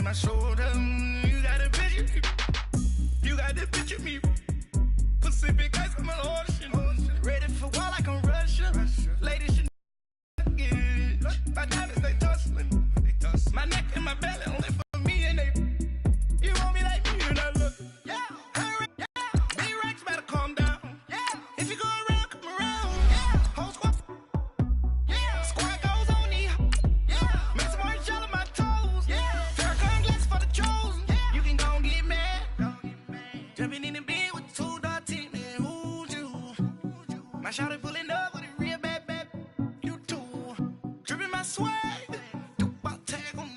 my shoulder. You got a picture me. You got the picture me. Pacific ice on my ocean. Ready for war like I'm Russia. Ladies should get. My diamonds they tussling. My neck and my belly only for me and they. You want me like me and I look. Yeah. Yeah. B-Rex better calm down. Yeah. If you go around, come around. Yeah. Whole squad. Yeah. Squad goes on me. Yeah. Make some orange gel on my toes. Yeah. Farrakhan glass for the chosen. Yeah. You can go and get mad. Jumping in the bed with 2 dark teeth, man. Who's you? My shawty pulling up with a real bad. You too. Dripping my swag. Tupac tag on.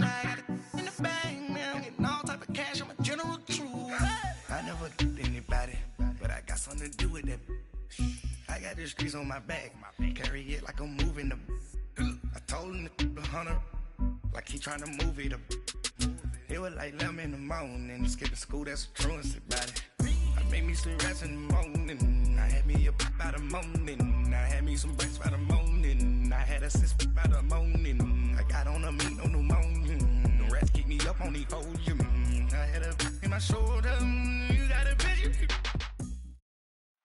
I got it in the bag, man. I'm getting all type of cash. I'm a general true. I never did anybody, but I got something to do with that. I got the streets on my back. Carry it like I'm moving the. I told him to 100, like he trying to move it up. It was like 11 in the morning. Skipping school, that's a truancy about it. I made me some rest in the morning. I had me up by the morning. I had me some breaks by the morning. I had a sis by the morning. I got on a meat, no pneumonia. The rats keep me up on the ocean. I had a in my shoulder. You got a picture.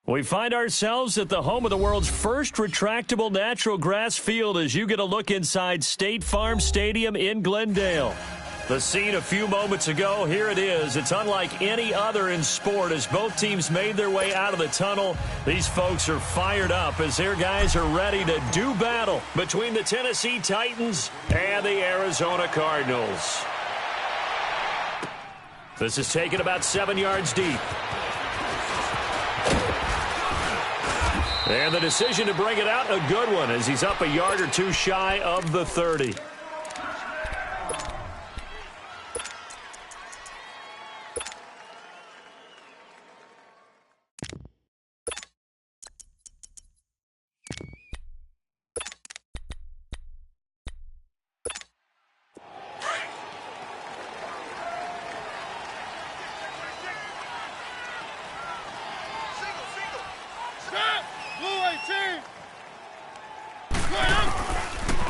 We find ourselves at the home of the world's first retractable natural grass field as you get a look inside State Farm Stadium in Glendale. The scene a few moments ago, here it is. It's unlike any other in sport as both teams made their way out of the tunnel. These folks are fired up as their guys are ready to do battle between the Tennessee Titans and the Arizona Cardinals. This is taken about 7 yards deep. And the decision to bring it out, a good one, as he's up a yard or two shy of the 30.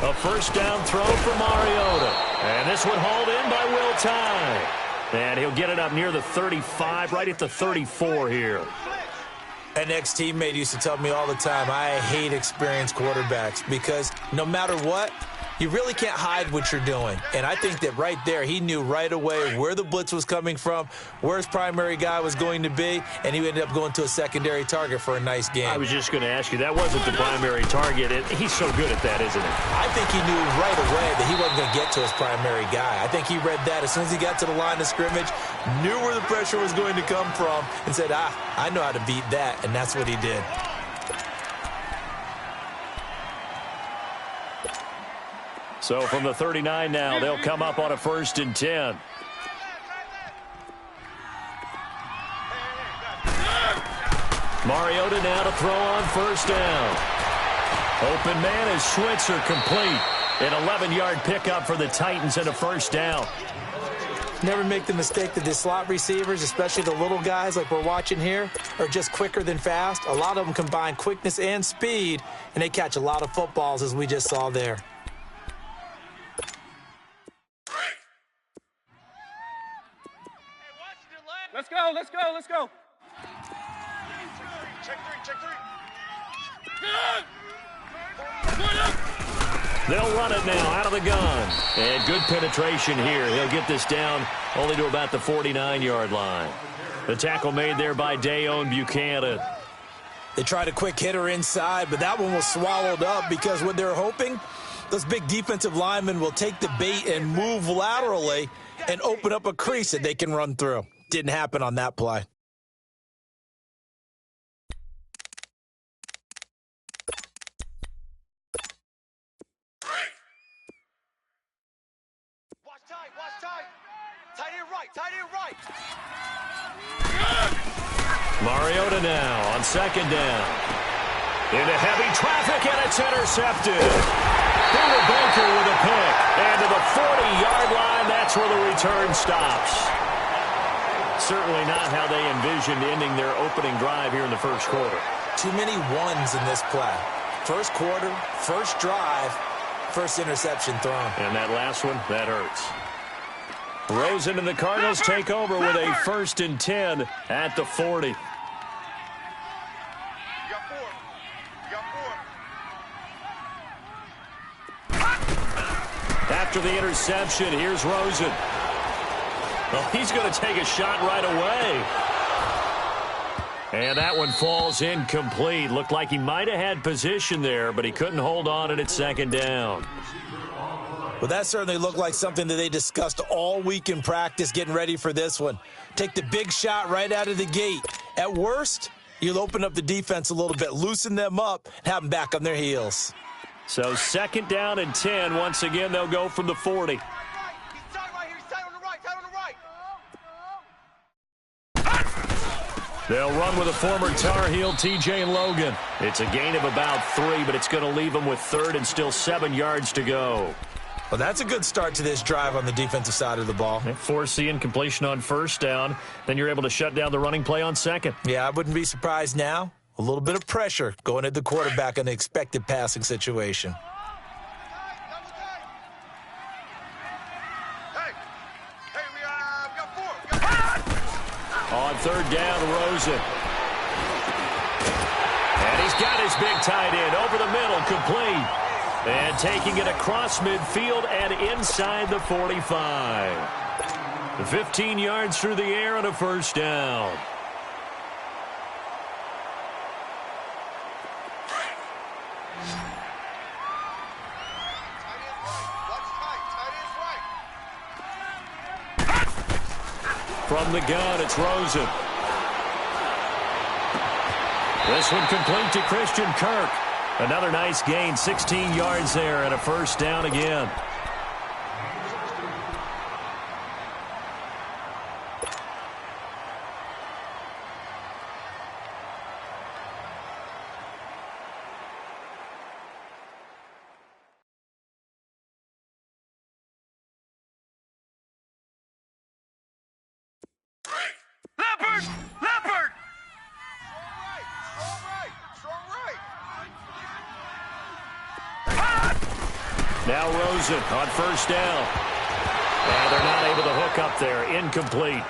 A first down throw for Mariota. And this one hauled in by Will Tye. And he'll get it up near the 35, right at the 34 here. An ex-teammate used to tell me all the time, I hate experienced quarterbacks because no matter what, you really can't hide what you're doing. And I think that right there, he knew right away where the blitz was coming from, where his primary guy was going to be, and he ended up going to a secondary target for a nice game. I was just going to ask you, that wasn't the primary target. He's so good at that, isn't he? I think he knew right away that he wasn't going to get to his primary guy. I think he read that as soon as he got to the line of scrimmage, knew where the pressure was going to come from, and said, I know how to beat that, and that's what he did. So from the 39 now, they'll come up on a 1st and 10. Mariota now to throw on 1st down. Open man is Switzer, complete. An 11-yard pickup for the Titans and a 1st down. Never make the mistake that the slot receivers, especially the little guys like we're watching here, are just quicker than fast. A lot of them combine quickness and speed, and they catch a lot of footballs as we just saw there. Let's go, let's go, let's go. Check three. They'll run it now out of the gun. And good penetration here. He'll get this down only to about the 49-yard line. The tackle made there by Dayon Buchanan. They tried a quick hitter inside, but that one was swallowed up because what they're hoping, those big defensive linemen will take the bait and move laterally and open up a crease that they can run through. Didn't happen on that play. Watch tight. Tight end right. Mariota now on 2nd down. Into heavy traffic, and it's intercepted. Buda Baker with a pick. And to the 40-yard line, that's where the return stops. Certainly not how they envisioned ending their opening drive here in the 1st quarter. Too many ones in this play. 1st quarter, 1st drive, 1st interception thrown. And that last one, that hurts. Rosen and the Cardinals take over with a 1st and 10 at the 40. You got 4. You got 4. After the interception, here's Rosen. Well, he's going to take a shot right away. And that one falls incomplete. Looked like he might have had position there, but he couldn't hold on and it's 2nd down. Well, that certainly looked like something that they discussed all week in practice getting ready for this one. Take the big shot right out of the gate. At worst, you'll open up the defense a little bit, loosen them up, and have them back on their heels. So 2nd down and 10. Once again, they'll go from the 40. He's tight right here. He's tight on the right. Tight on the right. They'll run with a former Tar Heel, T.J. Logan. It's a gain of about 3, but it's going to leave them with 3rd and still 7 yards to go. Well, that's a good start to this drive on the defensive side of the ball. Force the incompletion on 1st down. Then you're able to shut down the running play on 2nd. Yeah, I wouldn't be surprised now. A little bit of pressure going at the quarterback in the expected passing situation. Hey, we got 4. We got 4. On 3rd down, Rosen. And he's got his big tight end over the middle, complete. And taking it across midfield and inside the 45. 15 yards through the air and a 1st down. From the gun, it's Rosen. This one complete to Christian Kirk. Another nice gain, 16 yards there and a 1st down again. Leopard! Leopard! Strong right. Strong right. Now Rosen on 1st down. And they're not able to hook up there. Incomplete.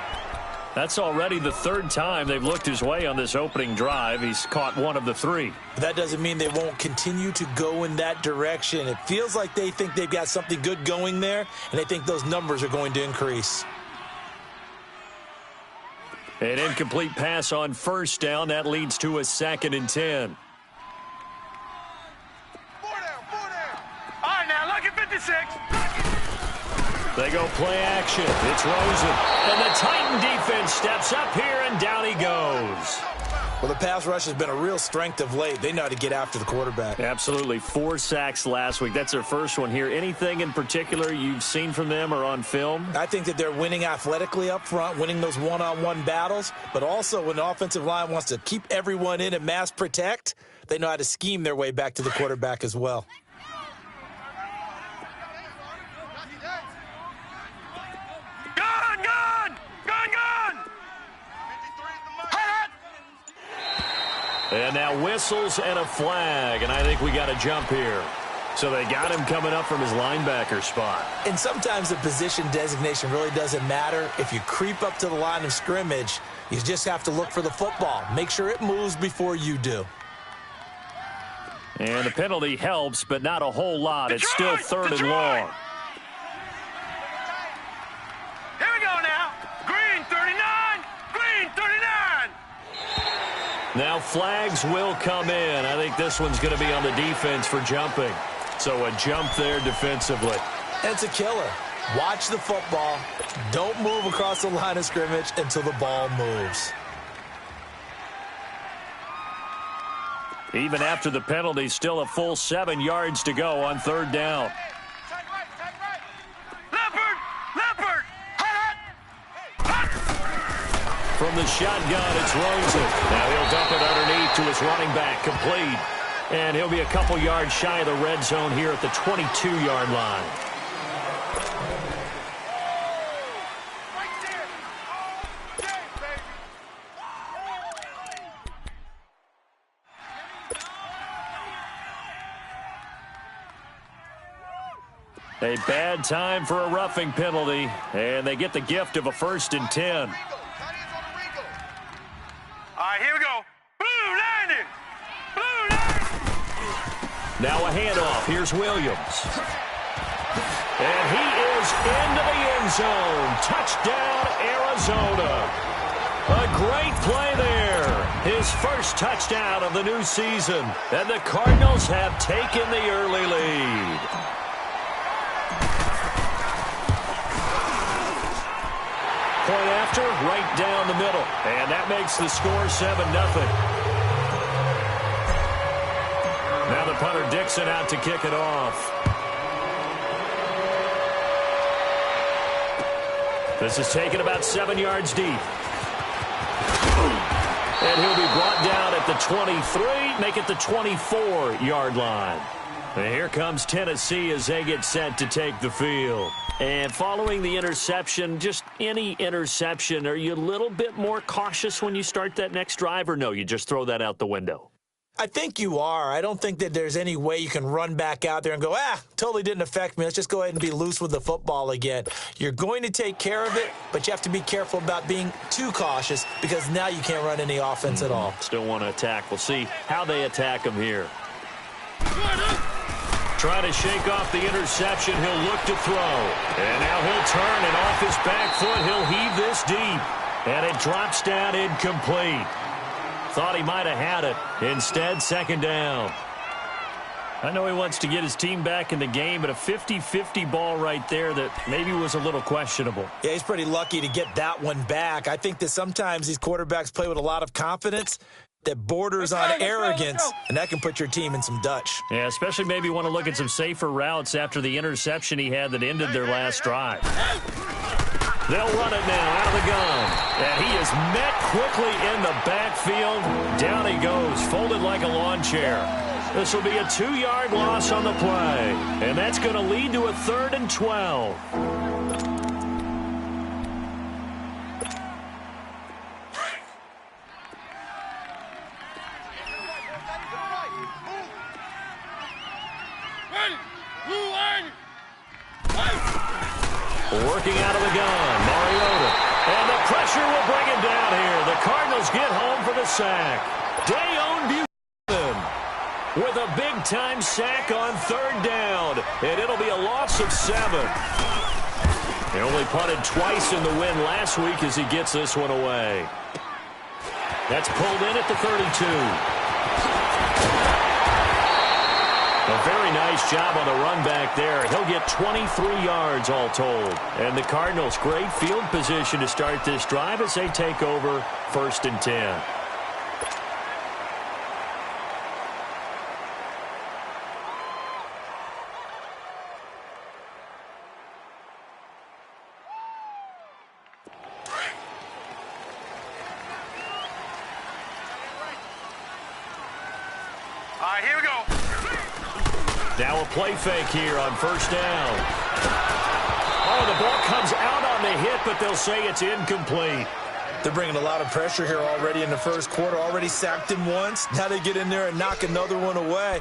That's already the 3rd time they've looked his way on this opening drive. He's caught 1 of the 3. But that doesn't mean they won't continue to go in that direction. It feels like they think they've got something good going there, and they think those numbers are going to increase. An incomplete pass on 1st down. That leads to a 2nd and 10. 4 down. 4 down. All right, now, look at 56. They go play action. It's Rosen. And the Titan defense steps up here, and down he goes. Well, the pass rush has been a real strength of late. They know how to get after the quarterback. Absolutely. 4 sacks last week. That's their first one here. Anything in particular you've seen from them or on film? I think that they're winning athletically up front, winning those one-on-one battles, but also when the offensive line wants to keep everyone in and mass protect, they know how to scheme their way back to the quarterback as well. Gun! Gun! Gun! Gun! 53 is the money. Hot! And now whistles and a flag, and I think we got a jump here. So they got him coming up from his linebacker spot. And sometimes the position designation really doesn't matter. If you creep up to the line of scrimmage, you just have to look for the football. Make sure it moves before you do. And the penalty helps, but not a whole lot. It's still 3rd and long. Here we go now. Green 39. Green 39. Now flags will come in. I think this one's going to be on the defense for jumping. So a jump there defensively. It's a killer. Watch the football. Don't move across the line of scrimmage until the ball moves. Even after the penalty, still a full 7 yards to go on 3rd down. Tight right. Tight right. Leopard! Leopard! Hot! Hot! From the shotgun, it's Rosen. Now he'll dump it underneath to his running back, complete. And he'll be a couple yards shy of the red zone here at the 22-yard line. Right there. All day, baby. A bad time for a roughing penalty, and they get the gift of a 1st and 10. All right, here we go. Blue landing. Blue landing. Now a handoff. Here's Williams. And he is into the end zone. Touchdown, Arizona. A great play there. His first touchdown of the new season. And the Cardinals have taken the early lead. Point after, right down the middle. And that makes the score 7-0. Now the punter Dixon out to kick it off. This is taken about 7 yards deep. And he'll be brought down at the 23, make it the 24-yard line. And here comes Tennessee as they get set to take the field. And following the interception, just any interception, are you a little bit more cautious when you start that next drive, or no, you just throw that out the window? I think you are. I don't think that there's any way you can run back out there and go, totally didn't affect me. Let's just go ahead and be loose with the football again. You're going to take care of it, but you have to be careful about being too cautious because now you can't run any offense at all. Still want to attack. We'll see how they attack him here. Trying to shake off the interception. He'll look to throw. And now he'll turn, and off his back foot, he'll heave this deep. And it drops down incomplete. Thought he might have had it. Instead, 2nd down. I know he wants to get his team back in the game, but a 50-50 ball right there that maybe was a little questionable. Yeah, he's pretty lucky to get that one back. I think that sometimes these quarterbacks play with a lot of confidence that borders on arrogance, and that can put your team in some Dutch. Yeah, especially maybe want to look at some safer routes after the interception he had that ended their last drive. They'll run it now out of the gun. And he is met quickly in the backfield. Down he goes, folded like a lawn chair. This will be a 2-yard loss on the play. And that's going to lead to a 3rd and 12. Working out of the gun, Mariota. And the pressure will bring him down here. The Cardinals get home for the sack. Dayon Buchanan with a big-time sack on 3rd down. And it'll be a loss of 7. He only punted twice in the win last week as he gets this one away. That's pulled in at the 32. A very nice job on the run back there. He'll get 23 yards all told. And the Cardinals, great field position to start this drive as they take over 1st and 10. All right, here we go. Now a play fake here on 1st down. Oh, the ball comes out on the hit, but they'll say it's incomplete. They're bringing a lot of pressure here already in the first quarter. Already sacked him once. Now they get in there and knock another one away.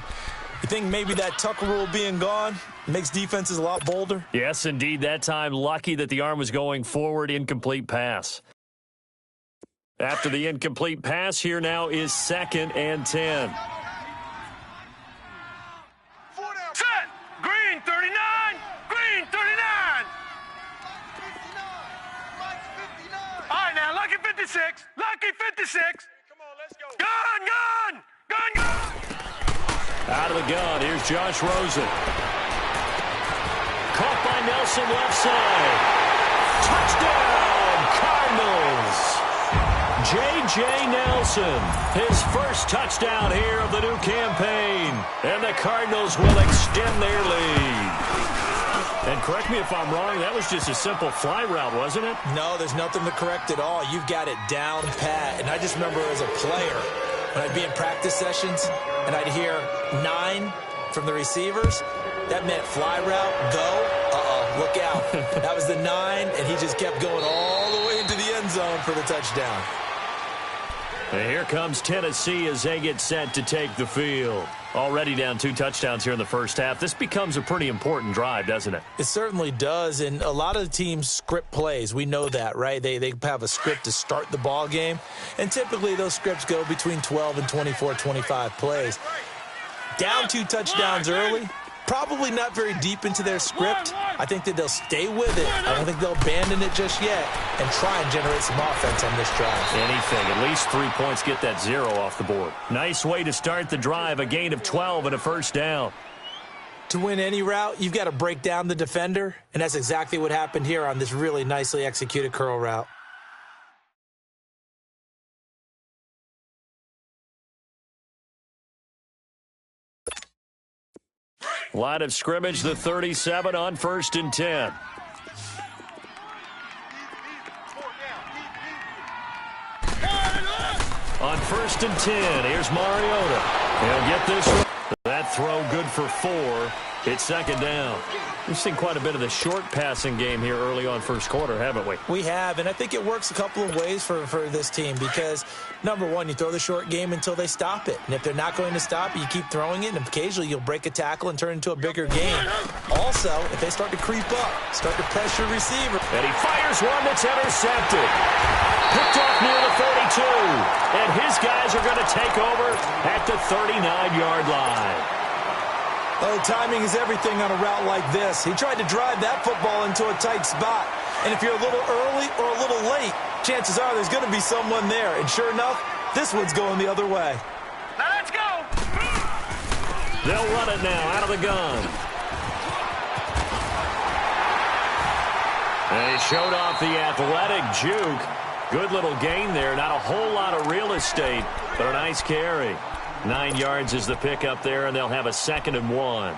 You think maybe that Tucker rule being gone makes defenses a lot bolder? Yes, indeed. That time, lucky that the arm was going forward. Incomplete pass. After the incomplete pass, here now is 2nd and 10. Set. Green 39. Green 39. All right, now, Lucky 56. Lucky 56. Come on, let's go. Gun, gun. Gun, gun. Out of the gun, here's Josh Rosen. Caught by Nelson left side. Touchdown, Cardinals. J.J. Nelson, his first touchdown here of the new campaign. And the Cardinals will extend their lead. And correct me if I'm wrong, that was just a simple fly route, wasn't it? No, there's nothing to correct at all. You've got it down pat. And I just remember as a player, when I'd be in practice sessions and I'd hear 9 from the receivers, that meant fly route, go, look out. That was the 9, and he just kept going all the way into the end zone for the touchdown. And here comes Tennessee as they get set to take the field. Already down 2 touchdowns here in the first half. This becomes a pretty important drive, doesn't it? It certainly does, and a lot of the teams script plays. We know that, right? They have a script to start the ball game, and typically those scripts go between 12 and 24, 25 plays. Down 2 touchdowns early, probably not very deep into their script. I think that they'll stay with it. I don't think they'll abandon it just yet and try and generate some offense on this drive. Anything. At least 3 points, get that 0 off the board. Nice way to start the drive, a gain of 12 and a first down. To win any route, you've got to break down the defender, and that's exactly what happened here on this really nicely executed curl route. Line of scrimmage, the 37 on 1st and 10. On 1st and 10, here's Mariota. He'll get this one. That throw good for 4. It's 2nd down. We've seen quite a bit of the short passing game here early on first quarter, haven't we? We have, and I think it works a couple of ways for this team because, number one, you throw the short game until they stop it. And if they're not going to stop it, you keep throwing it, and occasionally you'll break a tackle and turn it into a bigger game. Also, if they start to creep up, start to pressure receiver. And he fires one that's intercepted. Picked off near the 42. And his guys are going to take over at the 39-yard line. Oh, timing is everything on a route like this. He tried to drive that football into a tight spot. And if you're a little early or a little late, chances are there's going to be someone there. And sure enough, this one's going the other way. Now let's go. They'll run it now out of the gun. They showed off the athletic juke. Good little gain there. Not a whole lot of real estate, but a nice carry. 9 yards is the pickup there, and they'll have a 2nd and 1.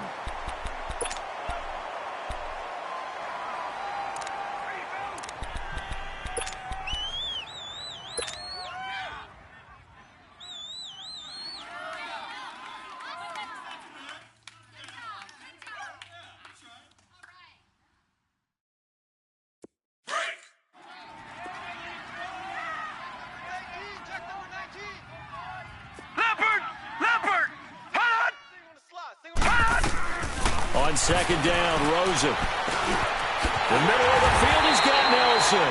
On 2nd down, Rosen. The middle of the field, he's got Nelson.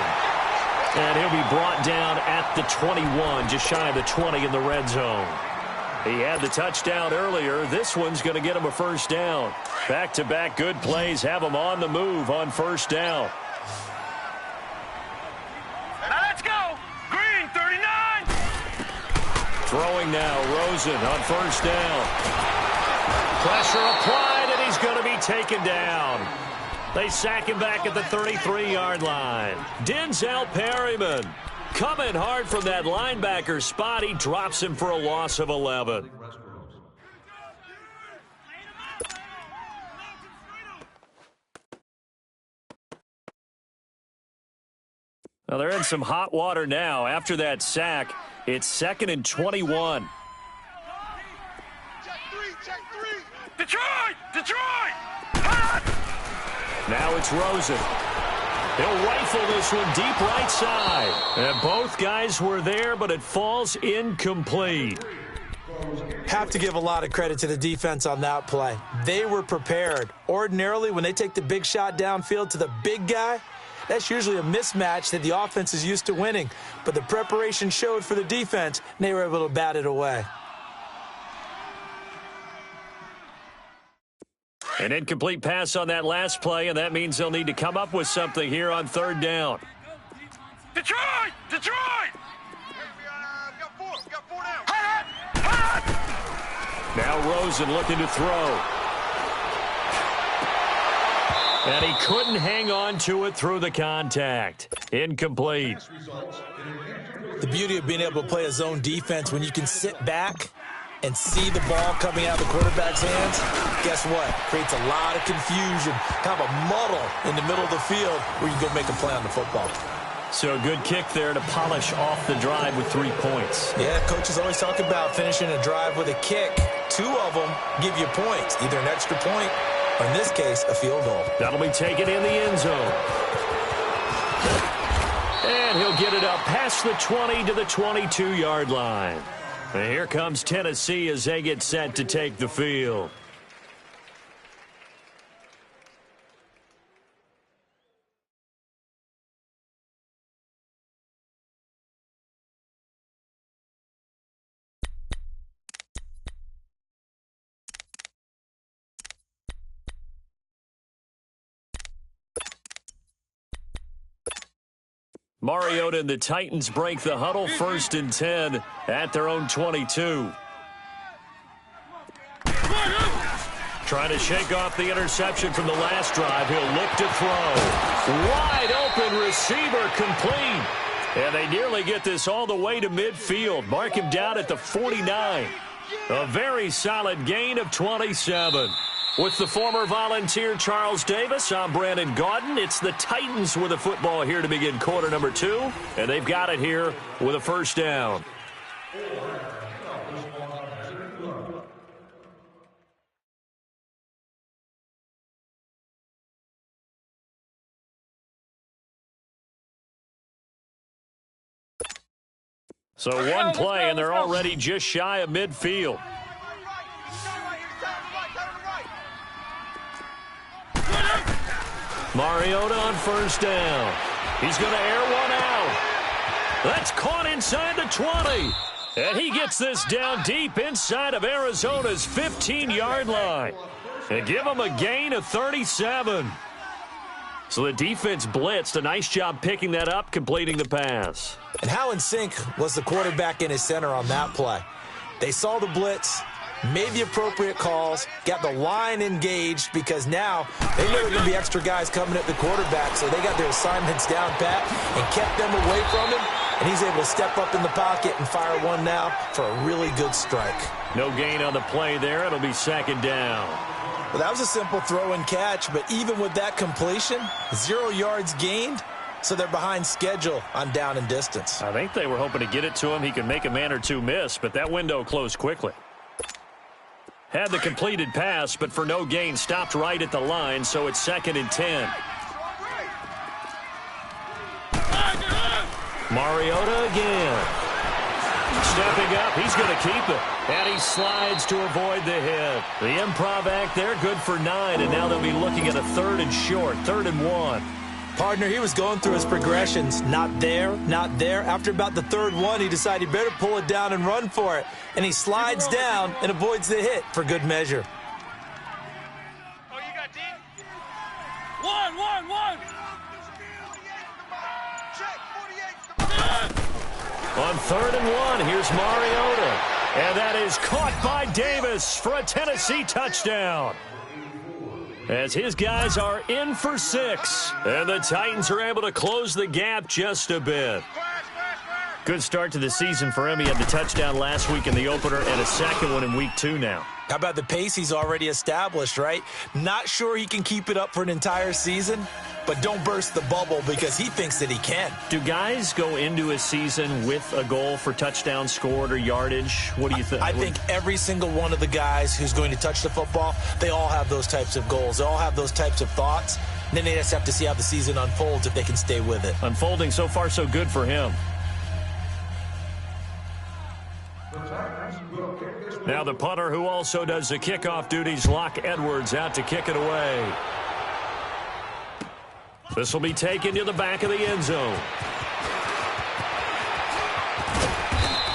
And he'll be brought down at the 21, just shy of the 20 in the red zone. He had the touchdown earlier. This one's going to get him a first down. Back-to-back good plays have him on the move on first down. Now let's go. Green, 39. Throwing now, Rosen on first down. Pressure applied, and he's going to be taken down. They sack him back at the 33-yard line. Denzel Perryman coming hard from that linebacker spot. He drops him for a loss of 11. Well, they're in some hot water now. After that sack, it's 2nd and 21. Detroit! Detroit! Now it's Rosen. He'll rifle this one deep right side. And both guys were there, but it falls incomplete. Have to give a lot of credit to the defense on that play. They were prepared. Ordinarily, when they take the big shot downfield to the big guy, that's usually a mismatch that the offense is used to winning. But the preparation showed for the defense, and they were able to bat it away. An incomplete pass on that last play, and that means they'll need to come up with something here on 3rd down. Detroit! Detroit! We got four down. Now Rosen looking to throw. And he couldn't hang on to it through the contact. Incomplete. The beauty of being able to play a zone defense when you can sit back and see the ball coming out of the quarterback's hands, guess what? Creates a lot of confusion, kind of a muddle in the middle of the field where you can go make a play on the football. So a good kick there to polish off the drive with 3 points. Yeah, coaches always talk about finishing a drive with a kick. 2 of them give you points, either an extra point or, in this case, a field goal. That'll be taken in the end zone. And he'll get it up past the 20 to the 22-yard line. And here comes Tennessee as they get set to take the field. Mariota and the Titans break the huddle, 1st and 10 at their own 22. Trying to shake off the interception from the last drive. He'll look to throw. Wide open receiver complete. And they nearly get this all the way to midfield. Mark him down at the 49. A very solid gain of 27. With the former Volunteer Charles Davis, I'm Brandon Gaudin. It's the Titans with the football here to begin quarter number 2. And they've got it here with a first down. So one play, and they're already just shy of midfield. Mariota on first down. He's going to air one out. That's caught inside the 20. And he gets this down deep inside of Arizona's 15-yard line. And give him a gain of 37. So the defense blitzed. A nice job picking that up, completing the pass. And how in sync was the quarterback and his center on that play? They saw the blitz, made the appropriate calls, got the line engaged, because now they know there are going to be extra guys coming at the quarterback, so they got their assignments down pat and kept them away from him, and he's able to step up in the pocket and fire one now for a really good strike. No gain on the play there. It'll be 2nd down. Well, that was a simple throw and catch, but even with that completion, 0 yards gained, so they're behind schedule on down and distance. I think they were hoping to get it to him. He could make a man or two miss, but that window closed quickly. Had the completed pass, but for no gain, stopped right at the line, so it's 2nd and 10. Mariota again. Stepping up, he's going to keep it. And he slides to avoid the hit. The improv act there, good for 9, and now they'll be looking at a 3rd and short, 3rd and 1. Partner, he was going through his progressions. Not there, not there. After about the 3rd one, he decided he better pull it down and run for it. And he slides down and avoids the hit for good measure. Oh, you got D? One. On 3rd and 1, here's Mariota. And that is caught by Davis for a Tennessee touchdown. As his guys are in for 6. And the Titans are able to close the gap just a bit. Good start to the season for him. He had the touchdown last week in the opener and a second one in week 2 now. How about the pace he's already established, right? Not sure he can keep it up for an entire season, but don't burst the bubble because he thinks that he can. Do guys go into a season with a goal for touchdown scored or yardage? What do you think? I think every single one of the guys who's going to touch the football, they all have those types of goals. They all have those types of thoughts. And then they just have to see how the season unfolds if they can stay with it. Unfolding so far so good for him. Now the punter who also does the kickoff duties, Locke Edwards, out to kick it away. This will be taken to the back of the end zone.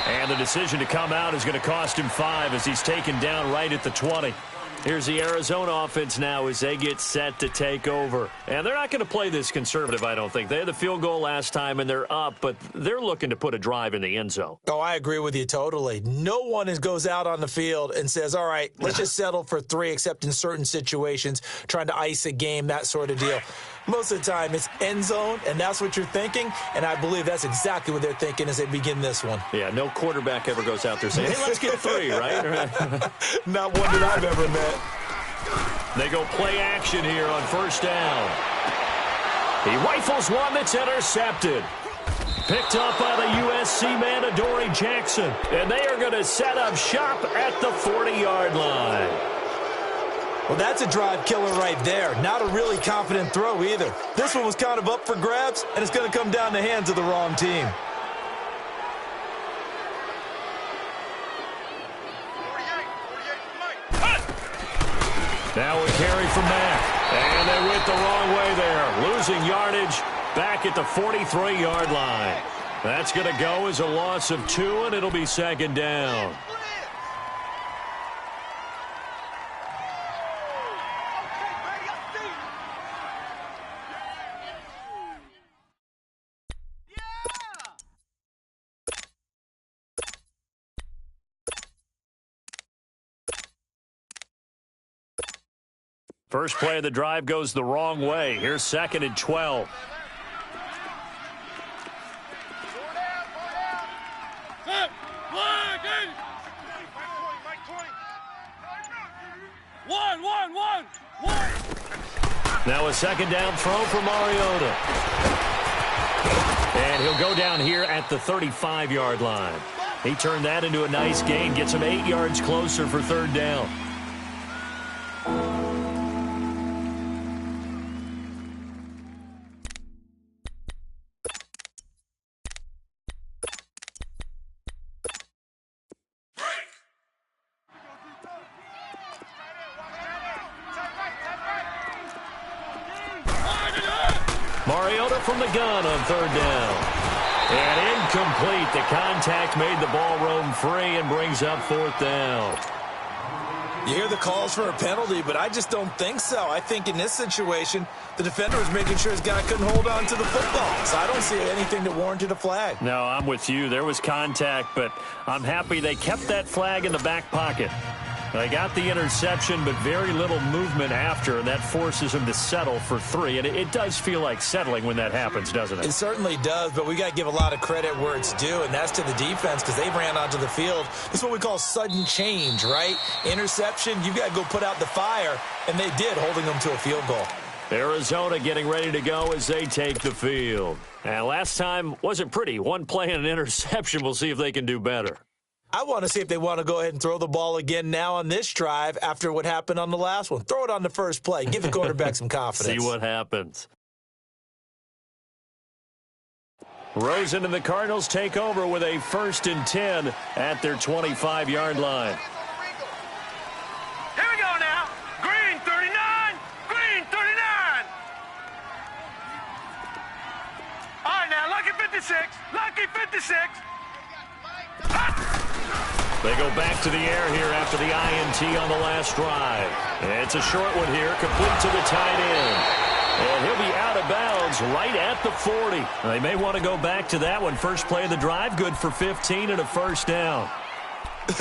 And the decision to come out is going to cost him 5 as he's taken down right at the 20. Here's the Arizona offense now as they get set to take over. And they're not going to play this conservative, I don't think. They had the field goal last time, and they're up, but they're looking to put a drive in the end zone. Oh, I agree with you totally. No one goes out on the field and says, all right, let's just settle for 3, except in certain situations, trying to ice a game, that sort of deal. Most of the time, it's end zone, and that's what you're thinking, and I believe that's exactly what they're thinking as they begin this one. Yeah, no quarterback ever goes out there saying, hey, let's get 3, right? Not one that I've ever met. They go play action here on first down. He rifles one that's intercepted. Picked up by the USC man, Adoree Jackson. And they are going to set up shop at the 40-yard line. Well, that's a drive killer right there. Not a really confident throw either. This one was kind of up for grabs, and it's going to come down the hands of the wrong team. Now a carry from Mack. And they went the wrong way there. Losing yardage back at the 43-yard line. That's going to go as a loss of 2, and it'll be second down. First play of the drive goes the wrong way. Here's 2nd and 12. Now a second down throw for Mariota. And he'll go down here at the 35-yard line. He turned that into a nice gain, gets him 8 yards closer for third down. Mariota from the gun on third down. And incomplete. The contact made the ball roam free and brings up fourth down. You hear the calls for a penalty, but I just don't think so. I think in this situation, the defender was making sure his guy couldn't hold on to the football. So I don't see anything that warranted a flag. No, I'm with you. There was contact, but I'm happy they kept that flag in the back pocket. They got the interception, but very little movement after, and that forces them to settle for 3. And it does feel like settling when that happens, doesn't it? It certainly does, but we got to give a lot of credit where it's due, and that's to the defense because they ran onto the field. This is what we call sudden change, right? Interception, you got to go put out the fire, and they did, holding them to a field goal. Arizona getting ready to go as they take the field. And last time wasn't pretty. One play and an interception. We'll see if they can do better. I want to see if they want to go ahead and throw the ball again now on this drive after what happened on the last one. Throw it on the first play. Give the quarterback some confidence. See what happens. Rosen and the Cardinals take over with a 1st and 10 at their 25-yard line. Here we go now. Green 39. Green 39. All right, now, Lucky 56. Lucky 56. They go back to the air here after the INT on the last drive. It's a short one here, complete to the tight end. And he'll be out of bounds right at the 40. They may want to go back to that one. First play of the drive, good for 15 and a first down.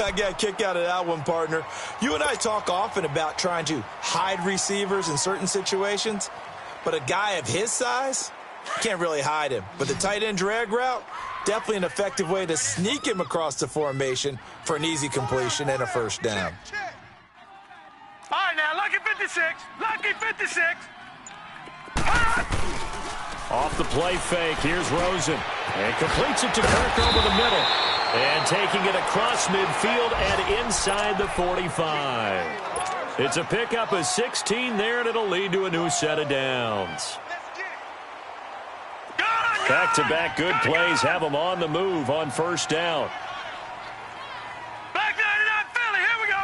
I got a kick out of that one, partner. You and I talk often about trying to hide receivers in certain situations, but a guy of his size, can't really hide him. But the tight end drag route, definitely an effective way to sneak him across the formation for an easy completion and a first down. All right, now, Lucky 56. Lucky 56. Off the play fake, here's Rosen. And completes it to Kirk over the middle. And taking it across midfield and inside the 45. It's a pickup of 16 there, and it'll lead to a new set of downs. Back-to-back good plays have them on the move on first down. Back 99 Philly, here we go.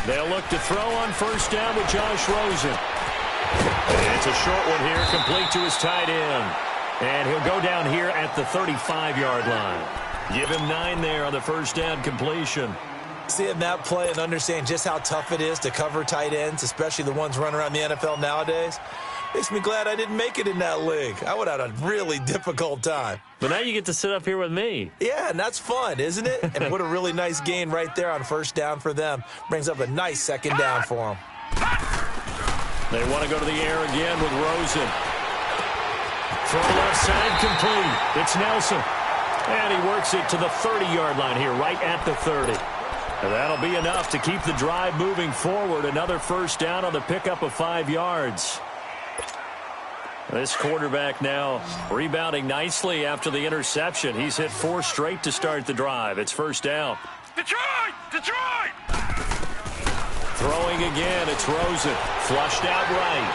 They'll look to throw on first down with Josh Rosen. It's a short one here, complete to his tight end. And he'll go down here at the 35-yard line. Give him 9 there on the first down completion. Seeing that play and understand just how tough it is to cover tight ends, especially the ones running around the NFL nowadays, makes me glad I didn't make it in that league. I would have had a really difficult time. But now you get to sit up here with me. Yeah, and that's fun, isn't it? And what a really nice gain right there on first down for them. Brings up a nice second down for them. They want to go to the air again with Rosen. Throw left side complete. It's Nelson. And he works it to the 30-yard line here, right at the 30. And that'll be enough to keep the drive moving forward. Another first down on the pickup of 5 yards. This quarterback now rebounding nicely after the interception. He's hit 4 straight to start the drive. It's first down. Detroit! Detroit! Throwing again, it's Rosen. Flushed out right.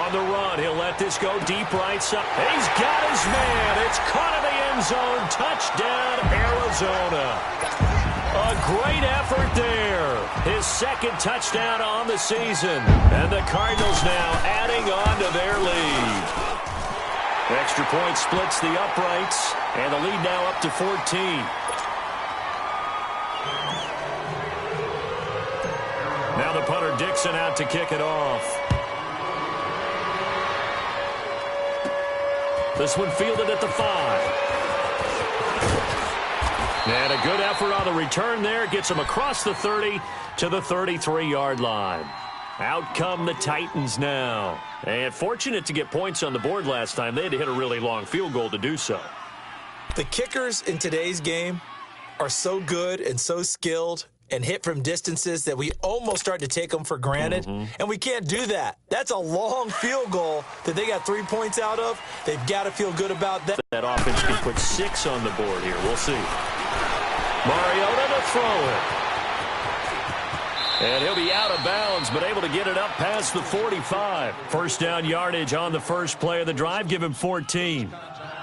On the run, he'll let this go deep right side. He's got his man. It's caught in the end zone. Touchdown, Arizona. A great effort there. His second touchdown on the season. And the Cardinals now adding on to their lead. Extra point splits the uprights, and the lead now up to 14. Now the punter Dixon out to kick it off. This one fielded at the 5. And a good effort on the return there. Gets him across the 30 to the 33-yard line. Out come the Titans now. And fortunate to get points on the board last time. They had to hit a really long field goal to do so. The kickers in today's game are so good and so skilled and hit from distances that we almost start to take them for granted. And we can't do that. That's a long field goal that they got 3 points out of. They've got to feel good about that. That offense can put 6 on the board here. We'll see. Mariota to throw it. And he'll be out of bounds, but able to get it up past the 45. First down yardage on the first play of the drive. Give him 14.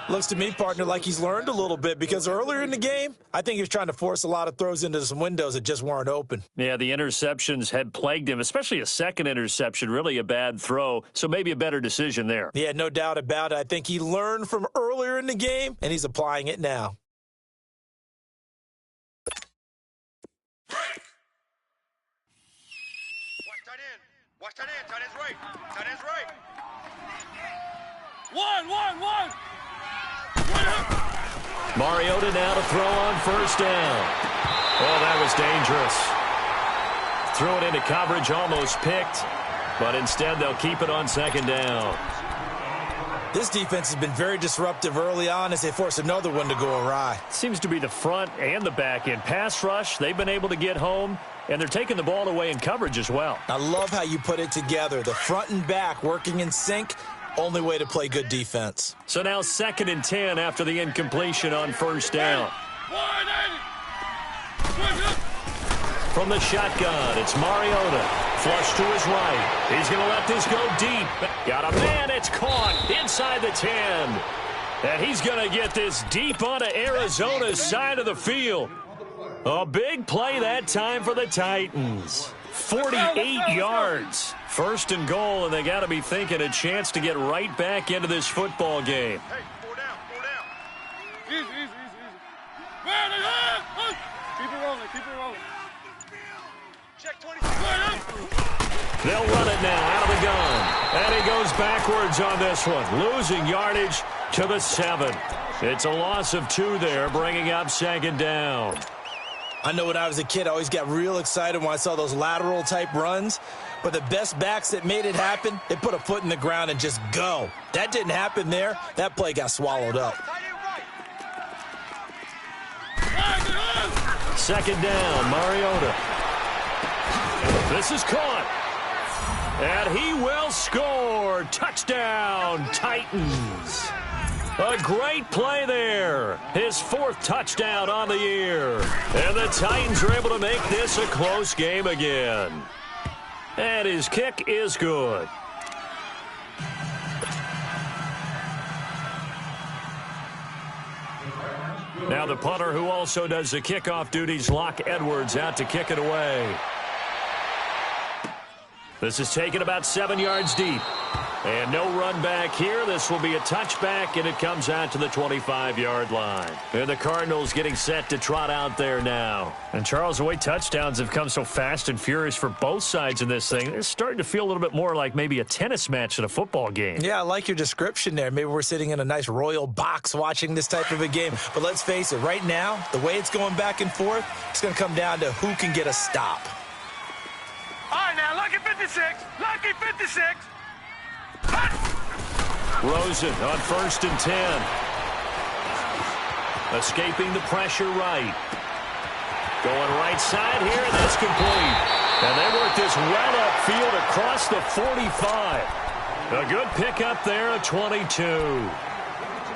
Looks to me, partner, like he's learned a little bit because earlier in the game, I think he was trying to force a lot of throws into some windows that just weren't open. Yeah, the interceptions had plagued him, especially a second interception, really a bad throw, so maybe a better decision there. Yeah, no doubt about it. I think he learned from earlier in the game, and he's applying it now. Watch tight end. Tight end's right. Tight end's right. One. Mariota now to throw on first down. Oh, that was dangerous. Threw it into coverage, almost picked, but instead they'll keep it on second down. This defense has been very disruptive early on as they force another one to go awry. Seems to be the front and the back end. Pass rush, they've been able to get home, and they're taking the ball away in coverage as well. I love how you put it together. The front and back working in sync. Only way to play good defense. So now 2nd and 10 after the incompletion on first down. From the shotgun, it's Mariota. Flush to his right. He's going to let this go deep. Got a man. It's caught inside the 10. And he's going to get this deep onto Arizona's side of the field. A big play that time for the Titans. 48 yards. First and goal, and they got to be thinking a chance to get right back into this football game. Hey, 4 down. Easy. Keep it rolling. Check 20. They'll run it now out of the gun. And he goes backwards on this one, losing yardage to the 7. It's a loss of 2 there, bringing up second down. I know when I was a kid, I always got real excited when I saw those lateral-type runs. But the best backs that made it happen, they put a foot in the ground and just go. That didn't happen there. That play got swallowed up. Tight end right. Second down, Mariota. This is caught. And he will score. Touchdown, Titans. A great play there. His 4th touchdown on the year. And the Titans are able to make this a close game again. And his kick is good. Now the punter who also does the kickoff duties, Locke Edwards, out to kick it away. This is taken about 7 yards deep. And no run back here. This will be a touchback, and it comes out to the 25-yard line. And the Cardinals getting set to trot out there now. And, Charles, the way touchdowns have come so fast and furious for both sides in this thing, it's starting to feel a little bit more like maybe a tennis match than a football game. Yeah, I like your description there. Maybe we're sitting in a nice royal box watching this type of a game. But let's face it, right now, the way it's going back and forth, it's going to come down to who can get a stop. All right, now, Lucky 56. Rosen on 1st and 10. Escaping the pressure right. Going right side here, and that's complete. And they work this well upfield across the 45. A good pickup there at 22.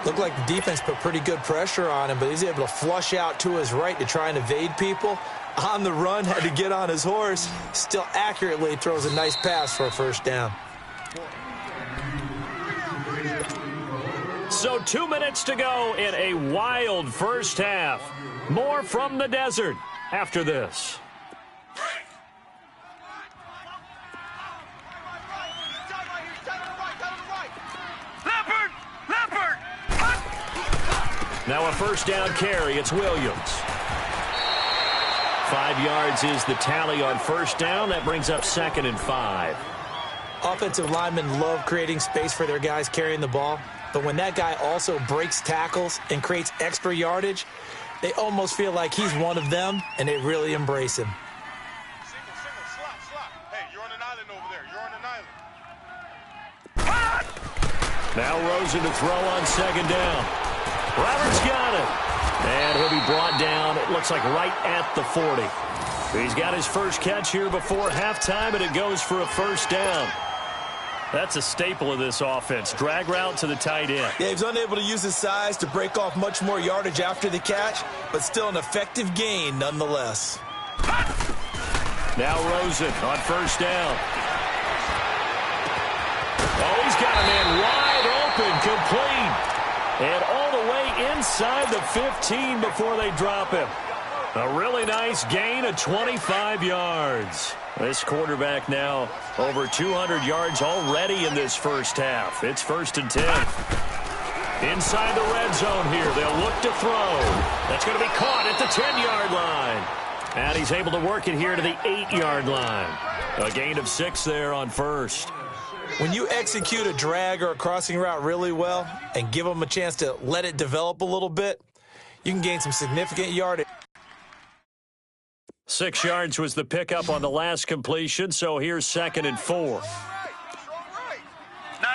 Looked like the defense put pretty good pressure on him, but he's able to flush out to his right to try and evade people. On the run, had to get on his horse. Still accurately throws a nice pass for a first down. So 2 minutes to go in a wild first half. More from the desert. after this. Now a first down carry. It's Williams. 5 yards is the tally on first down. That brings up 2nd and 5. Offensive linemen love creating space for their guys carrying the ball, but when that guy also breaks tackles and creates extra yardage, they almost feel like he's one of them, and they really embrace him. Single, slot. Hey, you're on an island over there. You're on an island. Now Rosen to throw on 2nd down. Roberts got it. And he'll be brought down, it looks like right at the 40. He's got his first catch here before halftime, and it goes for a first down. That's a staple of this offense. Drag route to the tight end. Yeah, he's unable to use his size to break off much more yardage after the catch, but still an effective gain nonetheless. Now Rosen on first down. Oh, he's got a man wide open, complete. And all the way inside the 15 before they drop him. A really nice gain of 25 yards. This quarterback now over 200 yards already in this first half. It's 1st and 10. Inside the red zone here. They'll look to throw. That's going to be caught at the 10-yard line. And he's able to work it here to the 8-yard line. A gain of 6 there on first. When you execute a drag or a crossing route really well and give them a chance to let it develop a little bit, you can gain some significant yardage. 6 yards was the pickup on the last completion, so here's 2nd and 4. No.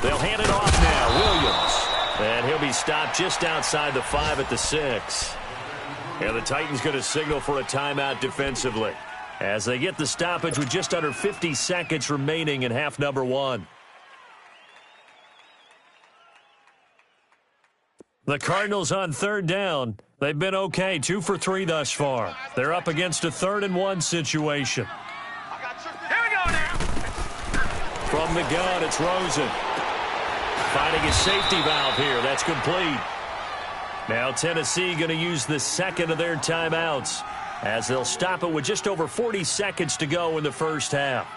They'll hand it off now. Williams. And he'll be stopped just outside the 5 at the 6. And the Titans going to signal for a timeout defensively as they get the stoppage with just under 50 seconds remaining in half number 1. The Cardinals on 3rd down. They've been okay, 2 for 3 thus far. They're up against a 3rd and 1 situation. Here we go now. From the gun, it's Rosen. Finding a safety valve here. That's complete. Now Tennessee going to use the 2nd of their timeouts as they'll stop it with just over 40 seconds to go in the first half.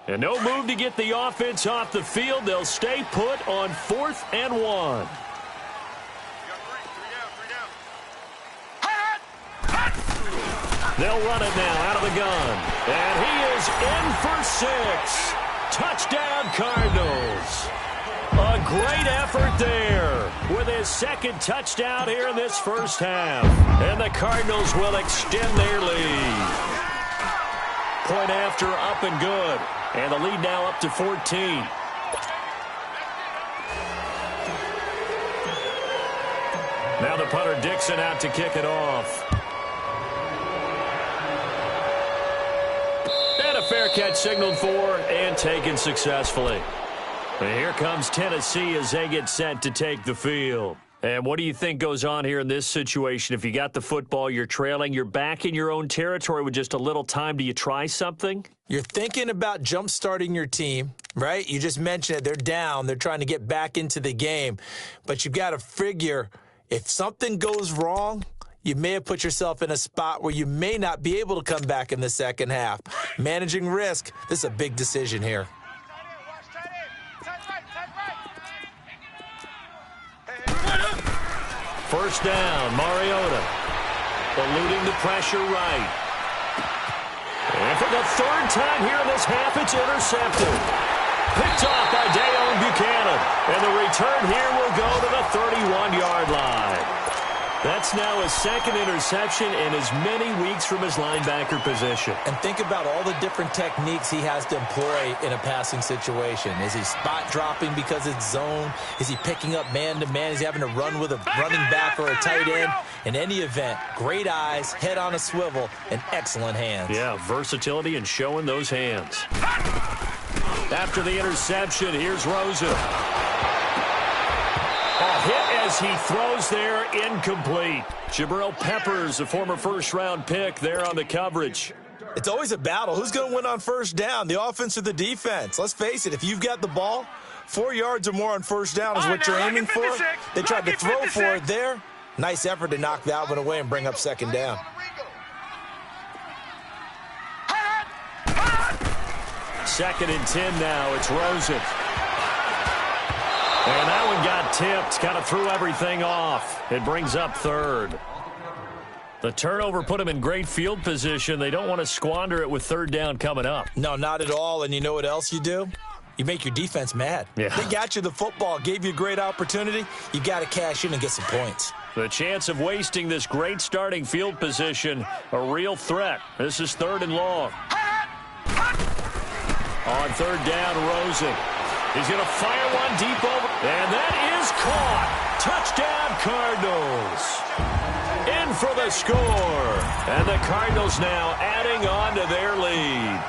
And no move to get the offense off the field. They'll stay put on 4th and 1. They'll run it now out of the gun. And he is in for 6. Touchdown, Cardinals. A great effort there with his 2nd touchdown here in this first half. And the Cardinals will extend their lead. Point after, up and good. And the lead now up to 14. Now the punter Dixon out to kick it off. And a fair catch signaled for and taken successfully. And here comes Tennessee as they get set to take the field. And what do you think goes on here in this situation? If you got the football, you're trailing, you're back in your own territory with just a little time. Do you try something? You're thinking about jump-starting your team, right? You just mentioned it. They're down. They're trying to get back into the game. But you've got to figure if something goes wrong, you may have put yourself in a spot where you may not be able to come back in the second half. Managing risk, this is a big decision here. First down, Mariota. Eluding the pressure right. And for the 3rd time here in this half, it's intercepted. Picked off by Deone Bucannon. And the return here will go to the 31-yard line. That's now his second interception in as many weeks from his linebacker position. And think about all the different techniques he has to employ in a passing situation. Is he spot dropping because it's zone? Is he picking up man-to-man? Is he having to run with a running back or a tight end? In any event, great eyes, head on a swivel, and excellent hands. Yeah, versatility and showing those hands. After the interception, here's Rosen. A hit as he throws there, incomplete. Jabril Peppers, a former first-round pick, there on the coverage. It's always a battle. Who's going to win on first down, the offense or the defense? Let's face it, if you've got the ball, 4 yards or more on first down is what you're aiming for. They tried to throw for it there. Nice effort to knock that one away and bring up second down. Second and 10 now. It's Rosen. And that one got tipped. Kind of threw everything off. It brings up third. The turnover put them in great field position. They don't want to squander it with third down coming up. No, not at all. And you know what else you do? You make your defense mad. Yeah. They got you the football, gave you a great opportunity. You got to cash in and get some points. The chance of wasting this great starting field position, a real threat. This is third and long. On third down, Rosen. He's going to fire one deep over. And that is caught. Touchdown, Cardinals. In for the score. And the Cardinals now adding on to their lead.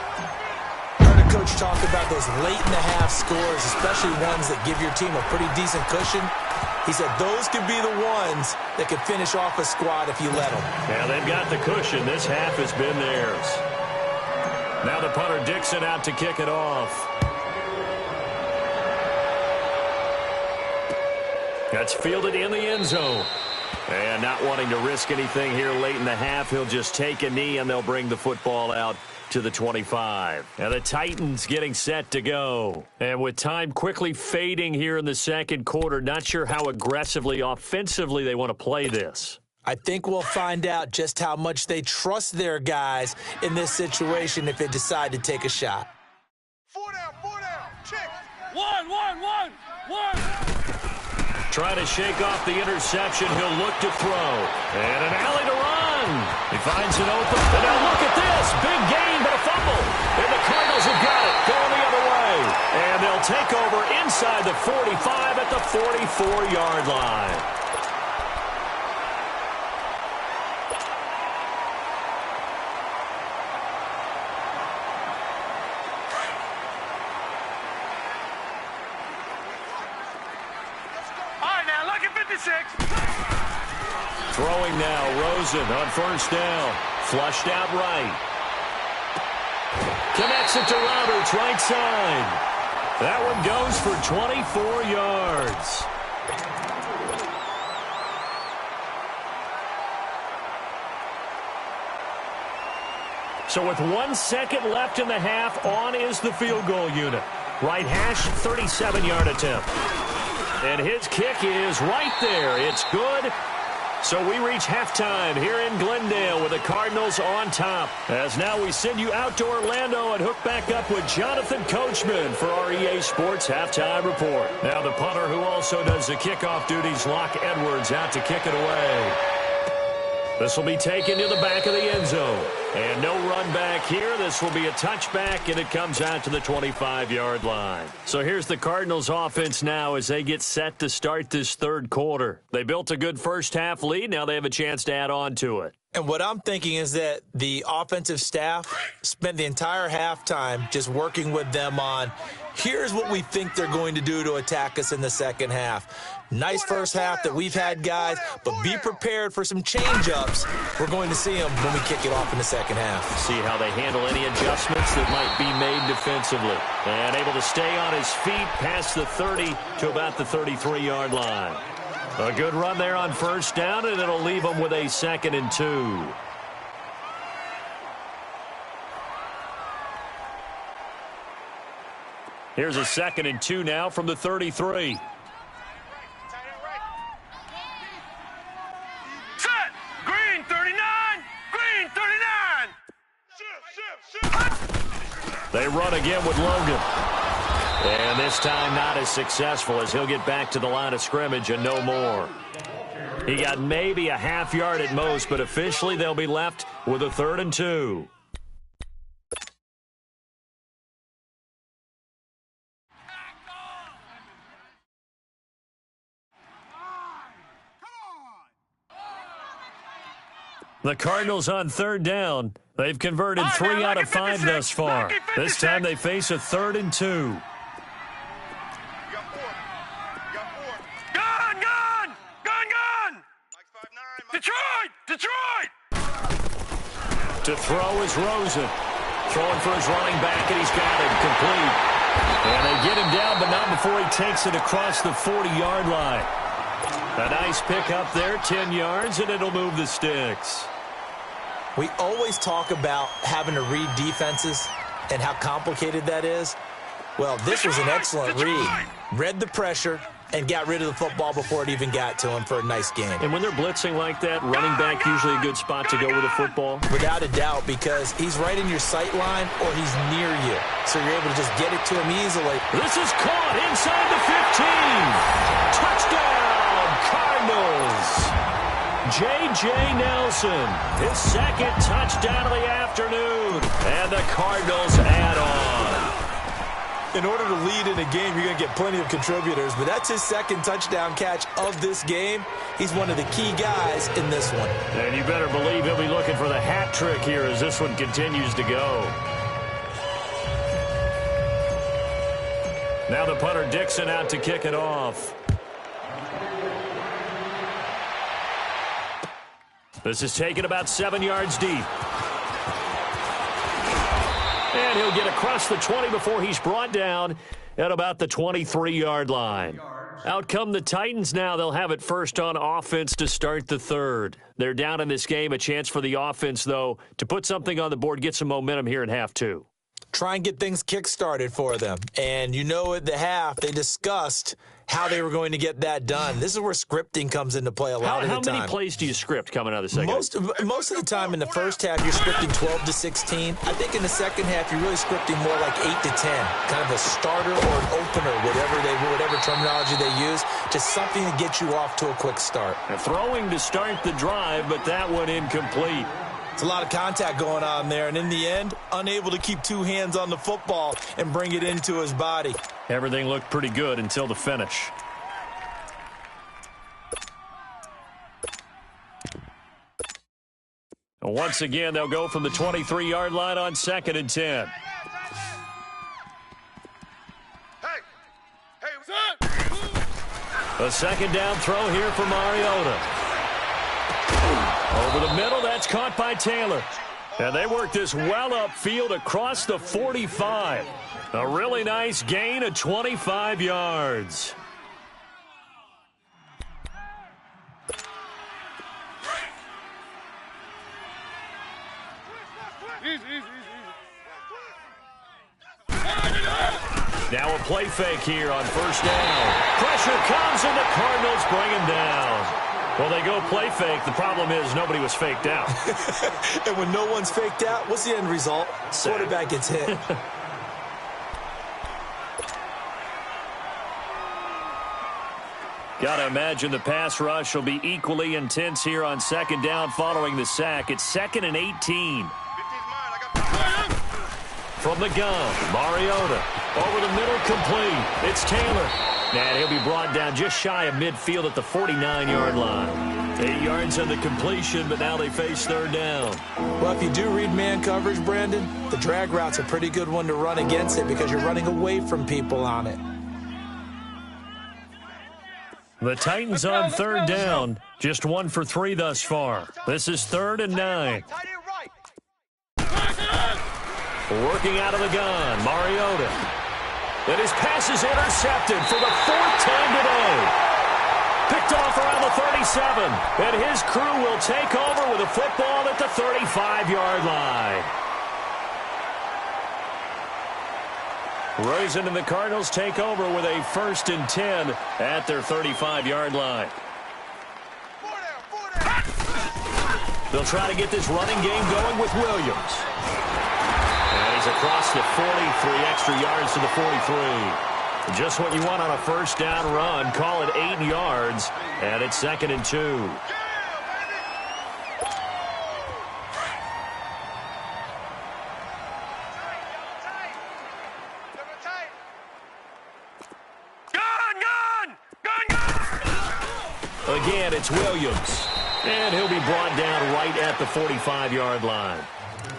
Heard a coach talk about those late-in-the-half scores, especially ones that give your team a pretty decent cushion. He said those could be the ones that could finish off a squad if you let them. Yeah, they've got the cushion. This half has been theirs. Now the punter Dixon out to kick it off. That's fielded in the end zone. And not wanting to risk anything here late in the half, he'll just take a knee and they'll bring the football out to the 25. And the Titans getting set to go. And with time quickly fading here in the second quarter, not sure how aggressively, offensively they want to play this. I think we'll find out just how much they trust their guys in this situation if they decide to take a shot. 4 down, check. One. Trying to shake off the interception. He'll look to throw. And an alley to run. He finds an open. And now look at this. Big gain, but a fumble. And the Cardinals have got it. Going the other way. And they'll take over inside the 45 at the 44-yard line. Throwing now, Rosen on first down. Flushed out right. Connects it to Roberts, right side. That one goes for 24 yards. So with 1 second left in the half, on is the field goal unit. Right hash, 37-yard attempt. And his kick is right there. It's good. So we reach halftime here in Glendale with the Cardinals on top. As now we send you out to Orlando and hook back up with Jonathan Coachman for our EA Sports Halftime Report. Now the punter who also does the kickoff duties, Locke Edwards, out to kick it away. This will be taken to the back of the end zone. And no run back here. This will be a touchback, and it comes out to the 25-yard line. So here's the Cardinals offense now as they get set to start this third quarter. They built a good first-half lead. Now they have a chance to add on to it. And what I'm thinking is that the offensive staff spent the entire halftime just working with them on, here's what we think they're going to do to attack us in the second half. Nice first half that we've had, guys, but be prepared for some change-ups. We're going to see them when we kick it off in the second half. See how they handle any adjustments that might be made defensively. And able to stay on his feet past the 30 to about the 33-yard line. A good run there on first down, and it'll leave them with a 2nd and 2. Here's a 2nd and 2 now from the 33. Set! Green 39! Green 39! They run again with Logan. And this time not as successful as he'll get back to the line of scrimmage and no more. He got maybe a half yard at most, but officially they'll be left with a 3rd and 2. The Cardinals on 3rd down. They've converted 3 out of 5 thus far. This time they face a 3rd and 2. You got 4. You got 4. Gun, gun! Gun, gun! Mike 5'9". Detroit! Detroit! To throw is Rosen. Throwing for his running back, and he's got it complete. And they get him down, but not before he takes it across the 40-yard line. A nice pickup there, 10 yards, and it'll move the sticks. We always talk about having to read defenses and how complicated that is. Well, this was an excellent read. Read the pressure and got rid of the football before it even got to him for a nice gain. And when they're blitzing like that, running back usually a good spot to go with the football? Without a doubt, because he's right in your sight line or he's near you. So you're able to just get it to him easily. This is caught inside the 15. Touchdown, Cardinals. J.J. Nelson, his 2nd touchdown of the afternoon. And the Cardinals add on. In order to lead in a game, you're going to get plenty of contributors, but that's his 2nd touchdown catch of this game. He's one of the key guys in this one. And you better believe he'll be looking for the hat trick here as this one continues to go. Now the punter Dixon out to kick it off. This is taken about 7 yards deep. And he'll get across the 20 before he's brought down at about the 23-yard line. Out come the Titans now. They'll have it first on offense to start the 3rd. They're down in this game. A chance for the offense, though, to put something on the board, get some momentum here in half 2. Try and get things kick-started for them. And you know at the half, they discussed how they were going to get that done. This is where scripting comes into play a lot of the time. How many plays do you script coming out of the second? Most of the time in the first half, you're scripting 12 to 16. I think in the second half, you're really scripting more like 8 to 10. Kind of a starter or an opener, whatever terminology they use. Just something to get you off to a quick start. Throwing to start the drive, but that one incomplete. It's a lot of contact going on there, and in the end, unable to keep 2 hands on the football and bring it into his body. Everything looked pretty good until the finish. And once again, they'll go from the 23-yard line on 2nd and 10. Hey, what's up? A 2nd down throw here for Mariota. Over the middle, that's caught by Taylor. And they work this well upfield across the 45. A really nice gain of 25 yards. Now a play fake here on 1st down. Pressure comes and the Cardinals bring him down. Well, they go play fake. The problem is nobody was faked out. And when no one's faked out, what's the end result? Quarterback gets hit. Got to imagine the pass rush will be equally intense here on 2nd down following the sack. It's 2nd and 18. 15's mine. I got From the gun, Mariota. Over the middle, complete. It's Taylor. And he'll be brought down just shy of midfield at the 49-yard line. 8 yards on the completion, but now they face 3rd down. Well, if you do read man coverage, Brandon, the drag route's a pretty good one to run against it because you're running away from people on it. The Titans on 3rd down. Just 1 for 3 thus far. This is 3rd and 9. tight end right. Working out of the gun, Mariota. And his pass is intercepted for the 4th time today. Picked off around the 37. And his crew will take over with a football at the 35-yard line. Rosen and the Cardinals take over with a 1st and 10 at their 35-yard line. 4 down. They'll try to get this running game going with Williams. And he's across the 40, 3 extra yards to the 43. Just what you want on a first down run. Call it 8 yards, and it's 2nd and 2. Again, it's Williams. And he'll be brought down right at the 45-yard line.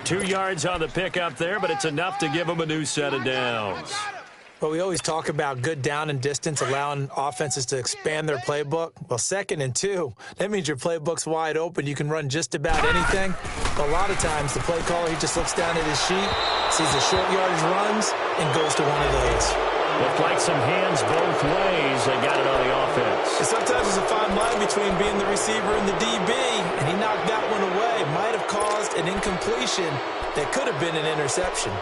2 yards on the pickup there, but it's enough to give him a new set of downs. Well, we always talk about good down and distance, allowing offenses to expand their playbook. Well, 2nd and 2, that means your playbook's wide open. You can run just about anything. But a lot of times, the play caller, he just looks down at his sheet, sees the short yardage runs, and goes to one of those. Looked like some hands both ways. They got it on the offense. And sometimes there's a fine line between being the receiver and the DB, and he knocked that one away. Might have caused an incompletion that could have been an interception.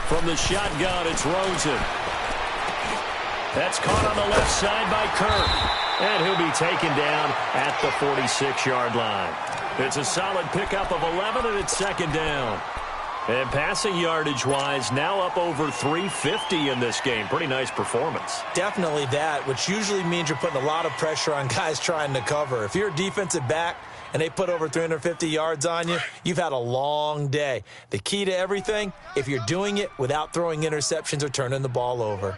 From the shotgun, it's Rosen. That's caught on the left side by Kirk. And he'll be taken down at the 46-yard line. It's a solid pickup of 11, and it's 2nd down. And passing yardage-wise, now up over 350 in this game. Pretty nice performance. Definitely that, which usually means you're putting a lot of pressure on guys trying to cover. If you're a defensive back and they put over 350 yards on you, you've had a long day. The key to everything, if you're doing it without throwing interceptions or turning the ball over.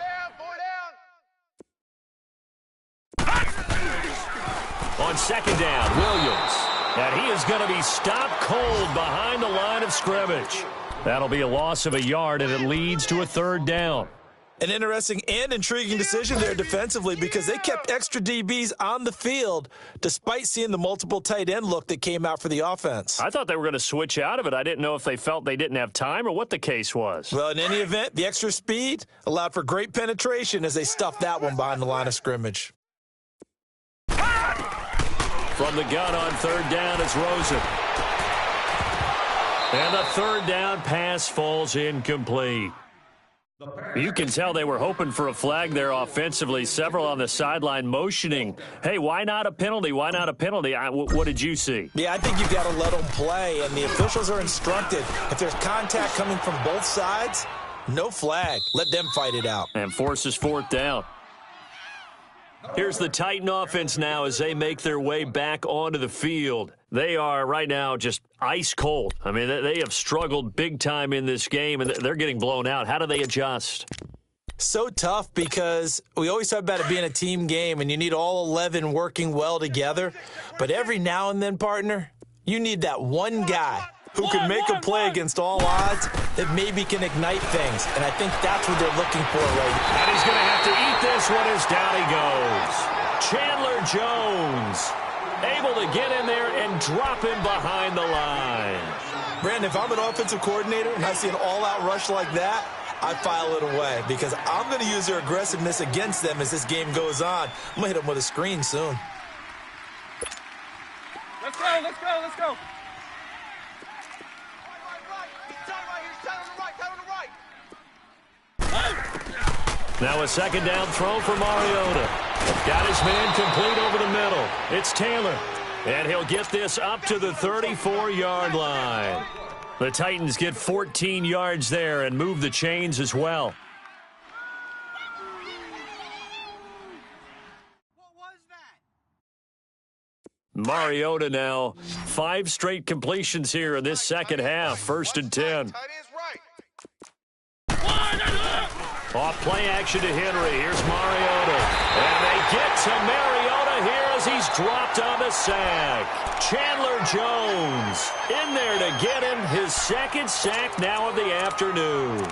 On 2nd down, Williams. And he is going to be stopped cold behind the line of scrimmage. That'll be a loss of a yard, and it leads to a 3rd down. An interesting and intriguing decision there defensively, because they kept extra DBs on the field despite seeing the multiple tight end look that came out for the offense. I thought they were going to switch out of it. I didn't know if they felt they didn't have time or what the case was. Well, in any event, the extra speed allowed for great penetration as they stuffed that one behind the line of scrimmage. From the gun on 3rd down, it's Rosen. And the 3rd down pass falls incomplete. You can tell they were hoping for a flag there offensively. Several on the sideline motioning, hey, why not a penalty? Why not a penalty? What did you see? Yeah, I think you've got to let them play, and the officials are instructed. If there's contact coming from both sides, no flag. Let them fight it out. And forces 4th down. Here's the Titan offense now as they make their way back onto the field. They are right now just ice cold. I mean, they have struggled big time in this game, and they're getting blown out. How do they adjust? So tough, because we always talk about it being a team game, and you need all 11 working well together. But every now and then, partner, you need that one guy who can make a play against all odds that maybe can ignite things. And I think that's what they're looking for right now. And he's going to have to eat this one as down he goes. Chandler Jones able to get in there and drop him behind the line. Brandon, if I'm an offensive coordinator and I see an all-out rush like that, I file it away, because I'm going to use their aggressiveness against them as this game goes on. I'm going to hit them with a screen soon. Let's go, let's go, let's go. Now a 2nd down throw for Mariota. Got his man complete over the middle. It's Taylor. And he'll get this up to the 34-yard line. The Titans get 14 yards there and move the chains as well. What was that? Mariota now, 5 straight completions here in this second half. 1st and 10. Off play action to Henry. Here's Mariota. And they get to Mariota here as he's dropped on the sack. Chandler Jones in there to get him his 2nd sack now of the afternoon.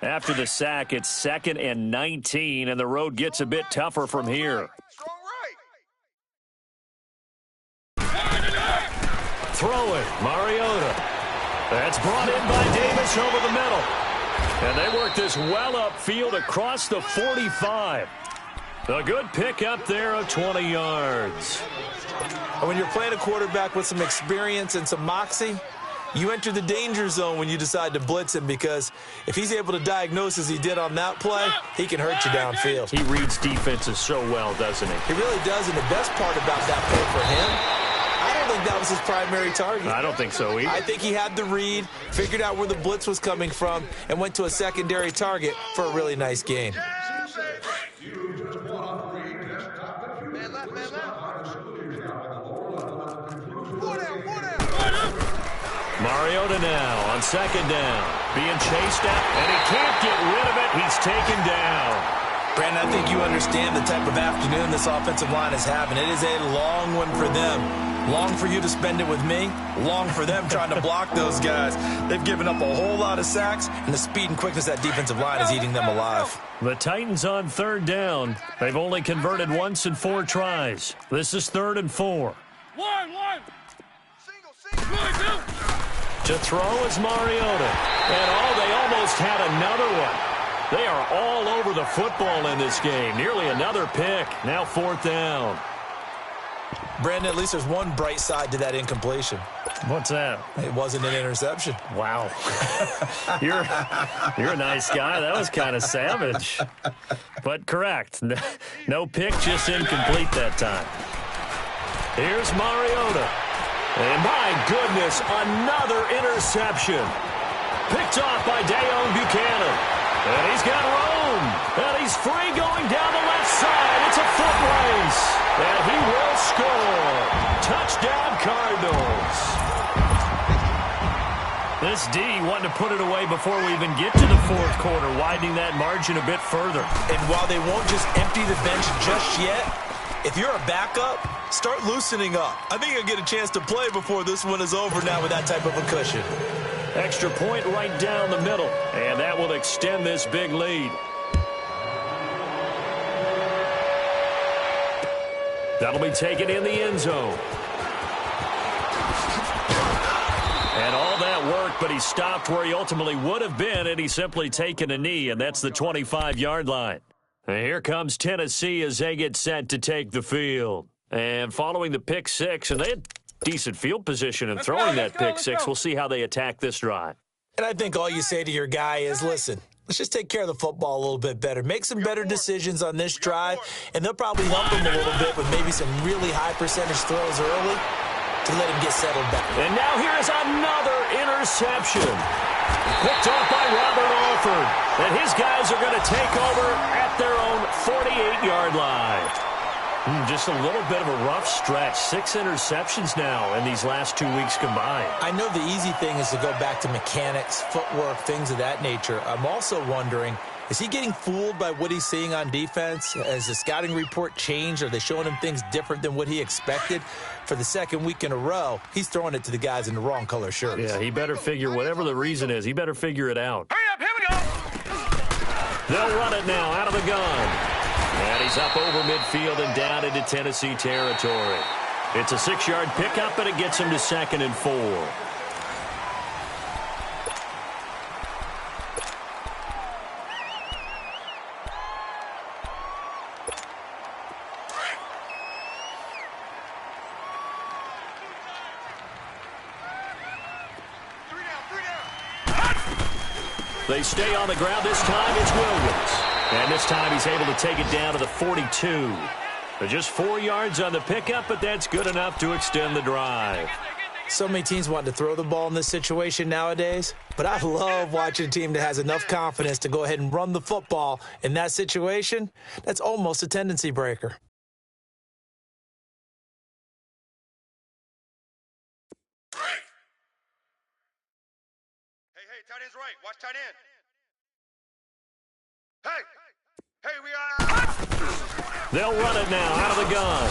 After the sack, it's 2nd and 19, and the road gets a bit tougher from here. Throw it, Mariota. That's brought in by Davis over the middle. And they work this well upfield across the 45. A good pick up there of 20 yards. And when you're playing a quarterback with some experience and some moxie, you enter the danger zone when you decide to blitz him, because if he's able to diagnose as he did on that play, he can hurt you downfield. He reads defenses so well, doesn't he? He really does, and the best part about that play for him, I don't think that was his primary target. I don't think so either. I think he had the read, figured out where the blitz was coming from, and went to a secondary target for a really nice gain. Mariota now on second down, being chased out, and he can't get rid of it. He's taken down. Brandon, I think you understand the type of afternoon this offensive line is having. It is a long one for them. Long for you to spend it with me. Long for them trying to block those guys. They've given up a whole lot of sacks, and the speed and quickness of that defensive line is eating them alive. The Titans on third down. They've only converted once in 4 tries. This is 3rd and 4. To throw is Mariota. And they almost had another one. They are all over the football in this game. Nearly another pick. Now 4th down. Brandon, at least there's one bright side to that incompletion. What's that? It wasn't an interception. Wow. You're a nice guy. That was kind of savage. But correct. No pick, just incomplete that time. Here's Mariota. And my goodness, another interception. Picked off by Deone Bucannon. And he's got room. And he's free going down the left side. It's a foot race. And he will score. Touchdown, Cardinals. This D wanting to put it away before we even get to the 4th quarter, widening that margin a bit further. And while they won't just empty the bench just yet, if you're a backup, start loosening up. I think you'll get a chance to play before this one is over now with that type of a cushion. Extra point right down the middle, and that will extend this big lead. That'll be taken in the end zone. And all that work, but he stopped where he ultimately would have been, and he's simply taken a knee, and that's the 25-yard line. And here comes Tennessee as they get set to take the field. And following the pick six, and they had decent field position in throwing that pick six. We'll see how they attack this drive. And I think all you say to your guy is, listen, let's just take care of the football a little bit better. Make some better decisions on this drive, and they'll probably help him a little bit with maybe some really high percentage throws early to let him get settled back. And now here is another interception. Picked off by Robert Alford. And his guys are going to take over at their own 48-yard line. Just a little bit of a rough stretch. 6 interceptions now in these last 2 weeks combined. I know the easy thing is to go back to mechanics, footwork, things of that nature. I'm also wondering, is he getting fooled by what he's seeing on defense? Has the scouting report changed? Are they showing him things different than what he expected? For the 2nd week in a row, he's throwing it to the guys in the wrong color shirts. Yeah, he better figure, whatever the reason is, he better figure it out. Hurry up, here we go. They'll run it now out of the gun. And he's up over midfield and down into Tennessee territory. It's a 6-yard pickup, and it gets him to 2nd and 4. They stay on the ground. This time it's Williams. And this time he's able to take it down to the 42. Just 4 yards on the pickup, but that's good enough to extend the drive. So many teams want to throw the ball in this situation nowadays, but I love watching a team that has enough confidence to go ahead and run the football. In that situation, that's almost a tendency breaker. Hey, tight end's right. Watch tight end. Hey, we are. They'll run it now out of the gun.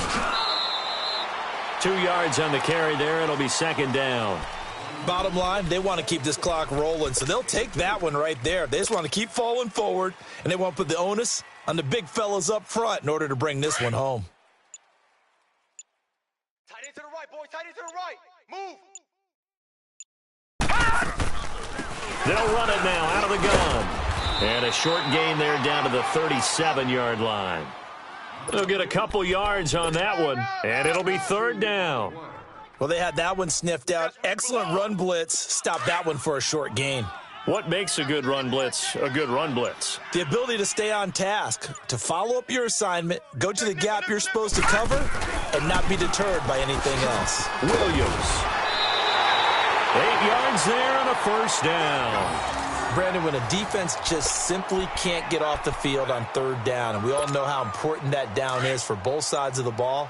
2 yards on the carry there. It'll be 2nd down. Bottom line, they want to keep this clock rolling, so they'll take that one right there. They just want to keep falling forward, and they want to put the onus on the big fellas up front in order to bring this one home. Tight end to the right, boy. Tight end to the right. Move. They'll run it now out of the gun. And a short gain there down to the 37-yard line. They'll get a couple yards on that one, and it'll be third down. Well, they had that one sniffed out. Excellent run blitz. Stop that one for a short gain. What makes a good run blitz a good run blitz? The ability to stay on task, to follow up your assignment, go to the gap you're supposed to cover, and not be deterred by anything else. Williams. 8 yards there and a first down. Brandon, when a defense just simply can't get off the field on third down, and we all know how important that down is for both sides of the ball,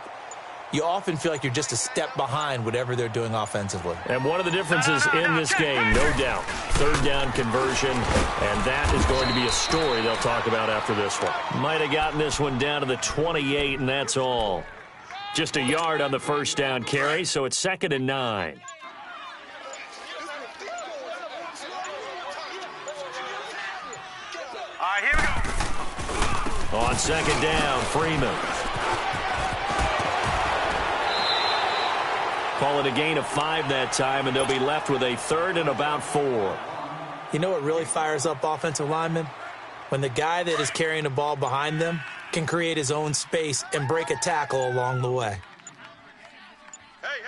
you often feel like you're just a step behind whatever they're doing offensively. And one of the differences in this game, no doubt, third down conversion, and that is going to be a story they'll talk about after this one. Might have gotten this one down to the 28, and that's all. Just a yard on the first down carry, so it's 2nd and 9. All right, here we go. On 2nd down, Freeman. Call it a gain of 5 that time, and they'll be left with a 3rd and about 4. You know what really fires up offensive linemen? When the guy that is carrying the ball behind them can create his own space and break a tackle along the way. Hey.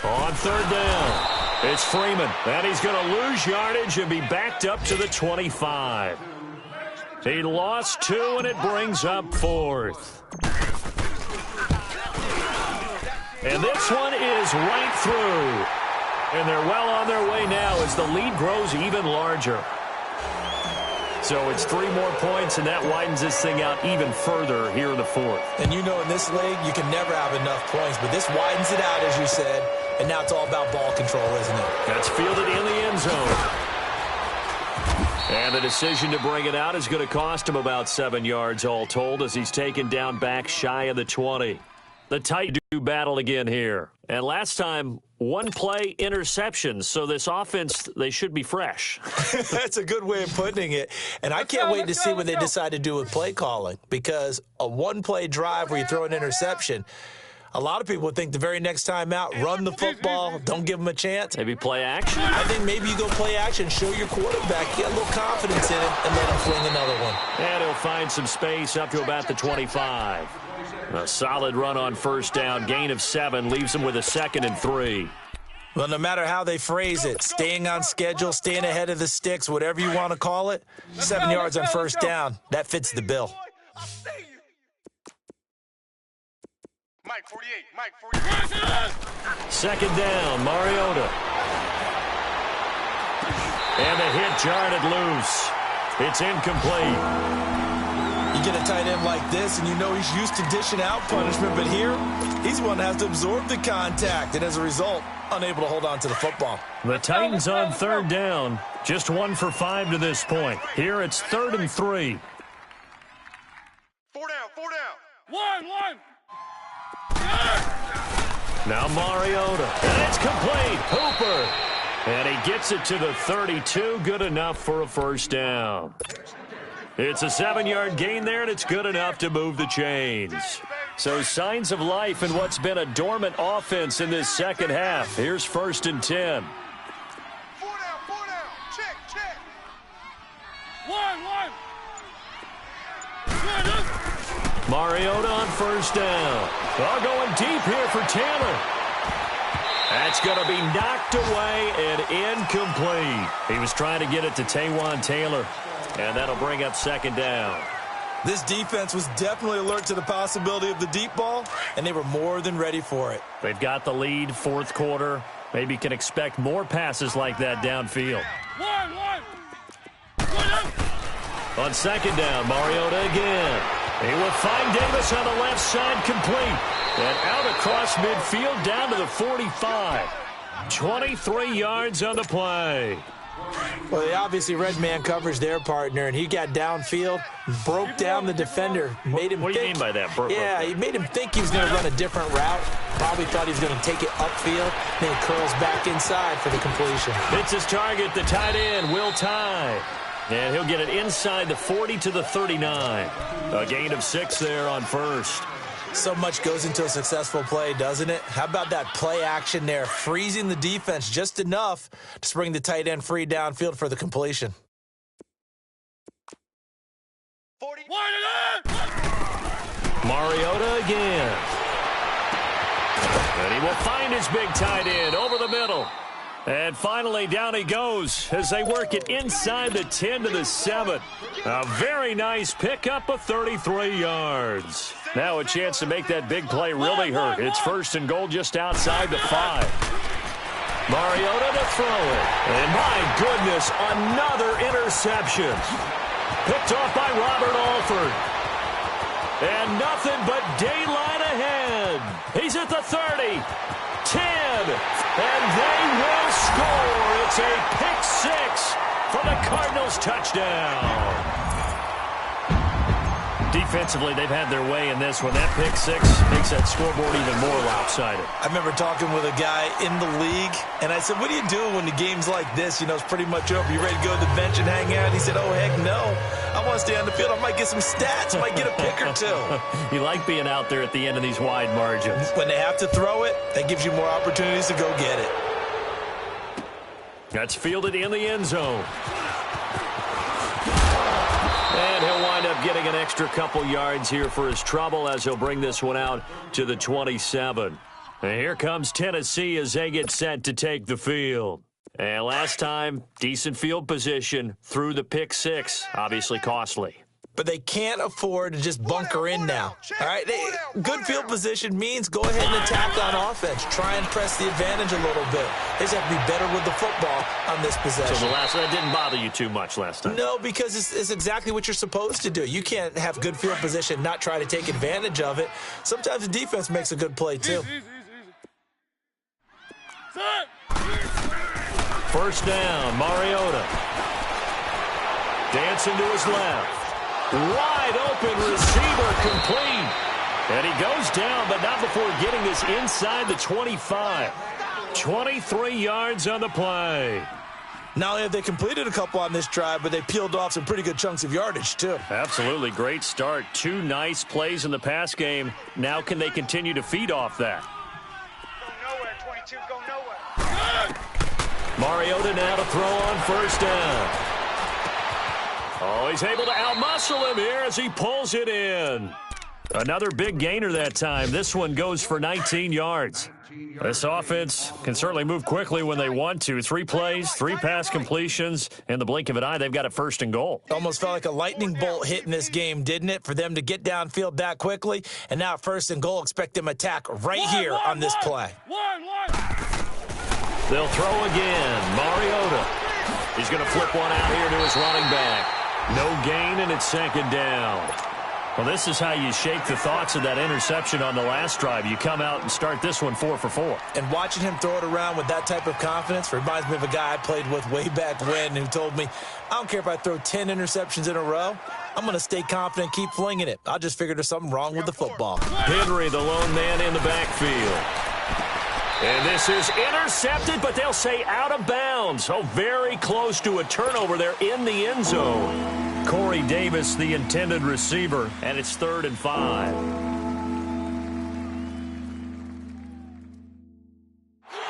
On 3rd down, it's Freeman, and he's going to lose yardage and be backed up to the 25. He lost 2, and it brings up 4th. And this one is right through. And they're well on their way now as the lead grows even larger. So it's 3 more points, and that widens this thing out even further here in the 4th. And you know in this league, you can never have enough points, but this widens it out, as you said, and now it's all about ball control, isn't it? That's fielded in the end zone. And the decision to bring it out is going to cost him about 7 yards all told as he's taken down back shy of the 20. The tight do battle again here. And last time, 1 play interception. So this offense, they should be fresh. That's a good way of putting it. And I can't wait to see what they decide to do with play calling, because a 1-play drive where you throw an interception, a lot of people would think the very next time out, run the football, don't give them a chance. Maybe play action? I think maybe you go play action, show your quarterback, get a little confidence in him, and let him fling another one. And he'll find some space up to about the 25. A solid run on first down, gain of 7, leaves him with a 2nd and 3. Well, no matter how they phrase it, staying on schedule, staying ahead of the sticks, whatever you want to call it, 7 yards on first down, that fits the bill. Mike 48. 2nd down, Mariota. And the hit jarred it loose. It's incomplete. You get a tight end like this, and you know he's used to dishing out punishment, but here, he's one that has to absorb the contact, and as a result, unable to hold on to the football. The Titans on 3rd down, just 1 for 5 to this point. Here it's 3rd and 3. 4 down. 1. Now Mariota, and it's complete. Hooper, and he gets it to the 32, good enough for a first down. It's a 7-yard gain there, and it's good enough to move the chains. So signs of life in what's been a dormant offense in this second half. Here's 1st and 10. 4 down. Check. 1. Mariota on first down. Oh, going deep here for Taylor. That's going to be knocked away and incomplete. He was trying to get it to Taywan Taylor, and that'll bring up 2nd down. This defense was definitely alert to the possibility of the deep ball, and they were more than ready for it. They've got the lead, 4th quarter. Maybe can expect more passes like that downfield. 1. On 2nd down, Mariota again. He will find Davis on the left side, complete. And out across midfield down to the 45. 23 yards on the play. Well, they obviously read man coverage their partner, and he got downfield, broke down the defender, made him What do you mean by that? He made him think he was going to run a different route. Probably thought he was going to take it upfield. Then he curls back inside for the completion. It's his target, the tight end, Will Tye. And he'll get it inside the 40 to the 39. A gain of 6 there on first. So much goes into a successful play, doesn't it? How about that play action there, freezing the defense just enough to bring the tight end free downfield for the completion. 40. Mariota again. And he will find his big tight end over the middle. And finally, down he goes as they work it inside the 10 to the 7. A very nice pickup of 33 yards. Now a chance to make that big play really hurt. It's 1st and goal just outside the 5. Mariota to throw it. And my goodness, another interception. Picked off by Robert Alford. And nothing but daylight ahead. He's at the 30. 10, and they will score. It's a pick 6 for the Cardinals touchdown. Defensively, they've had their way in this one. That pick 6 makes that scoreboard even more lopsided. I remember talking with a guy in the league, and I said, what do you do when the game's like this? You know, it's pretty much over. You ready to go to the bench and hang out? He said, oh, heck no. I want to stay on the field. I might get some stats. I might get a pick or two. You like being out there at the end of these wide margins. When they have to throw it, that gives you more opportunities to go get it. That's fielded in the end zone. And he'll wind up getting an extra couple yards here for his trouble as he'll bring this one out to the 27. And here comes Tennessee as they get set to take the field. And last time, decent field position through the pick 6, obviously costly. But they can't afford to just bunker in now. All right, good field position means go ahead and attack on offense. Try and press the advantage a little bit. They just have to be better with the football on this possession. So the last one didn't bother you too much last time? No, because it's exactly what you're supposed to do. You can't have good field position, not try to take advantage of it. Sometimes the defense makes a good play, too. First down, Mariota. Dancing to his left. Wide open receiver complete. And he goes down, but not before getting this inside the 25. 23 yards on the play. Not only have they completed a couple on this drive, but they peeled off some pretty good chunks of yardage, too. Absolutely. Great start. 2 nice plays in the pass game. Now can they continue to feed off that? Go nowhere, 22, go nowhere. Mariota now to throw on first down. Oh, he's able to outmuscle him here as he pulls it in. Another big gainer that time. This one goes for 19 yards. This offense can certainly move quickly when they want to. 3 plays, 3 pass completions. In the blink of an eye, they've got a 1st and goal. Almost felt like a lightning bolt hit in this game, didn't it? For them to get downfield that quickly. And now 1st and goal, expect them to attack right here on this play. They'll throw again. Mariota. He's going to flip one out here to his running back. No gain, and it's 2nd down. Well, this is how you shake the thoughts of that interception on the last drive. You come out and start this one 4 for 4. And watching him throw it around with that type of confidence reminds me of a guy I played with way back when who told me, I don't care if I throw 10 interceptions in a row. I'm going to stay confident, keep flinging it. I just figured there's something wrong with the football. Henry, the lone man in the backfield. And this is intercepted, but they'll say out of bounds. Oh, very close to a turnover there in the end zone. Corey Davis, the intended receiver, and it's 3rd and 5.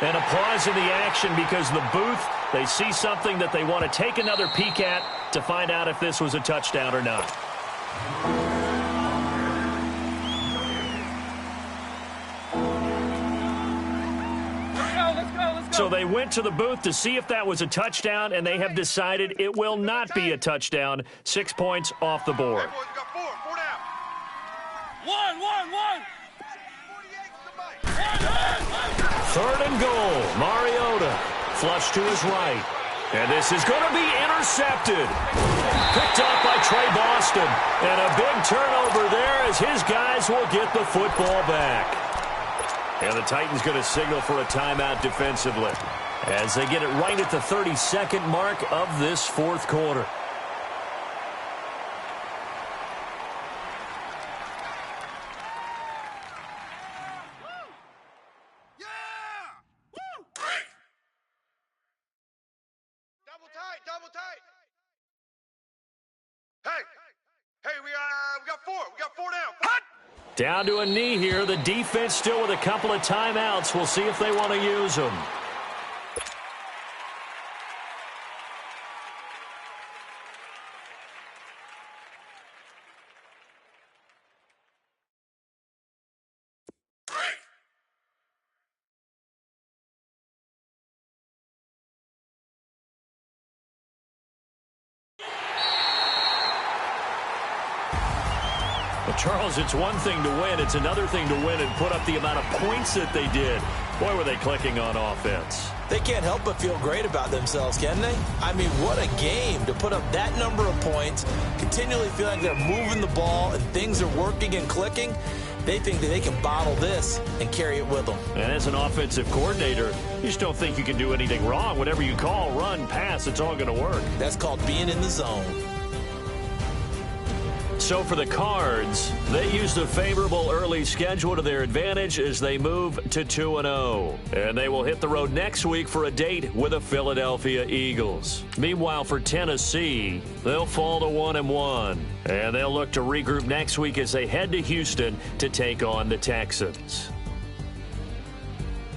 And a pause in the action because the booth, they see something that they want to take another peek at to find out if this was a touchdown or not. So they went to the booth to see if that was a touchdown, and they have decided it will not be a touchdown. 6 points off the board. Hey, boys, we got 4 down. One. 3rd and goal. Mariota. Flush to his right. And this is going to be intercepted. Picked off by Trey Boston. And a big turnover there as his guys will get the football back. And the Titans going to signal for a timeout defensively as they get it right at the 32nd mark of this 4th quarter. Double tight. Hey, we got 4. We got 4 down. Down to a knee here. The defense still with a couple of timeouts. We'll see if they want to use them. Charles, it's one thing to win. It's another thing to win and put up the amount of points that they did. Boy, were they clicking on offense. They can't help but feel great about themselves, can they? I mean, what a game to put up that number of points, continually feeling they're moving the ball and things are working and clicking. They think that they can bottle this and carry it with them. And as an offensive coordinator, you just don't think you can do anything wrong. Whatever you call, run, pass, it's all going to work. That's called being in the zone. So for the Cards, they used a favorable early schedule to their advantage as they move to 2-0. And they will hit the road next week for a date with the Philadelphia Eagles. Meanwhile, for Tennessee, they'll fall to 1-1. And they'll look to regroup next week as they head to Houston to take on the Texans.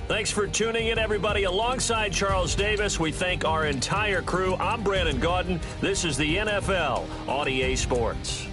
Thanks for tuning in, everybody. Alongside Charles Davis, we thank our entire crew. I'm Brandon Gaudin. This is the NFL on EA Sports.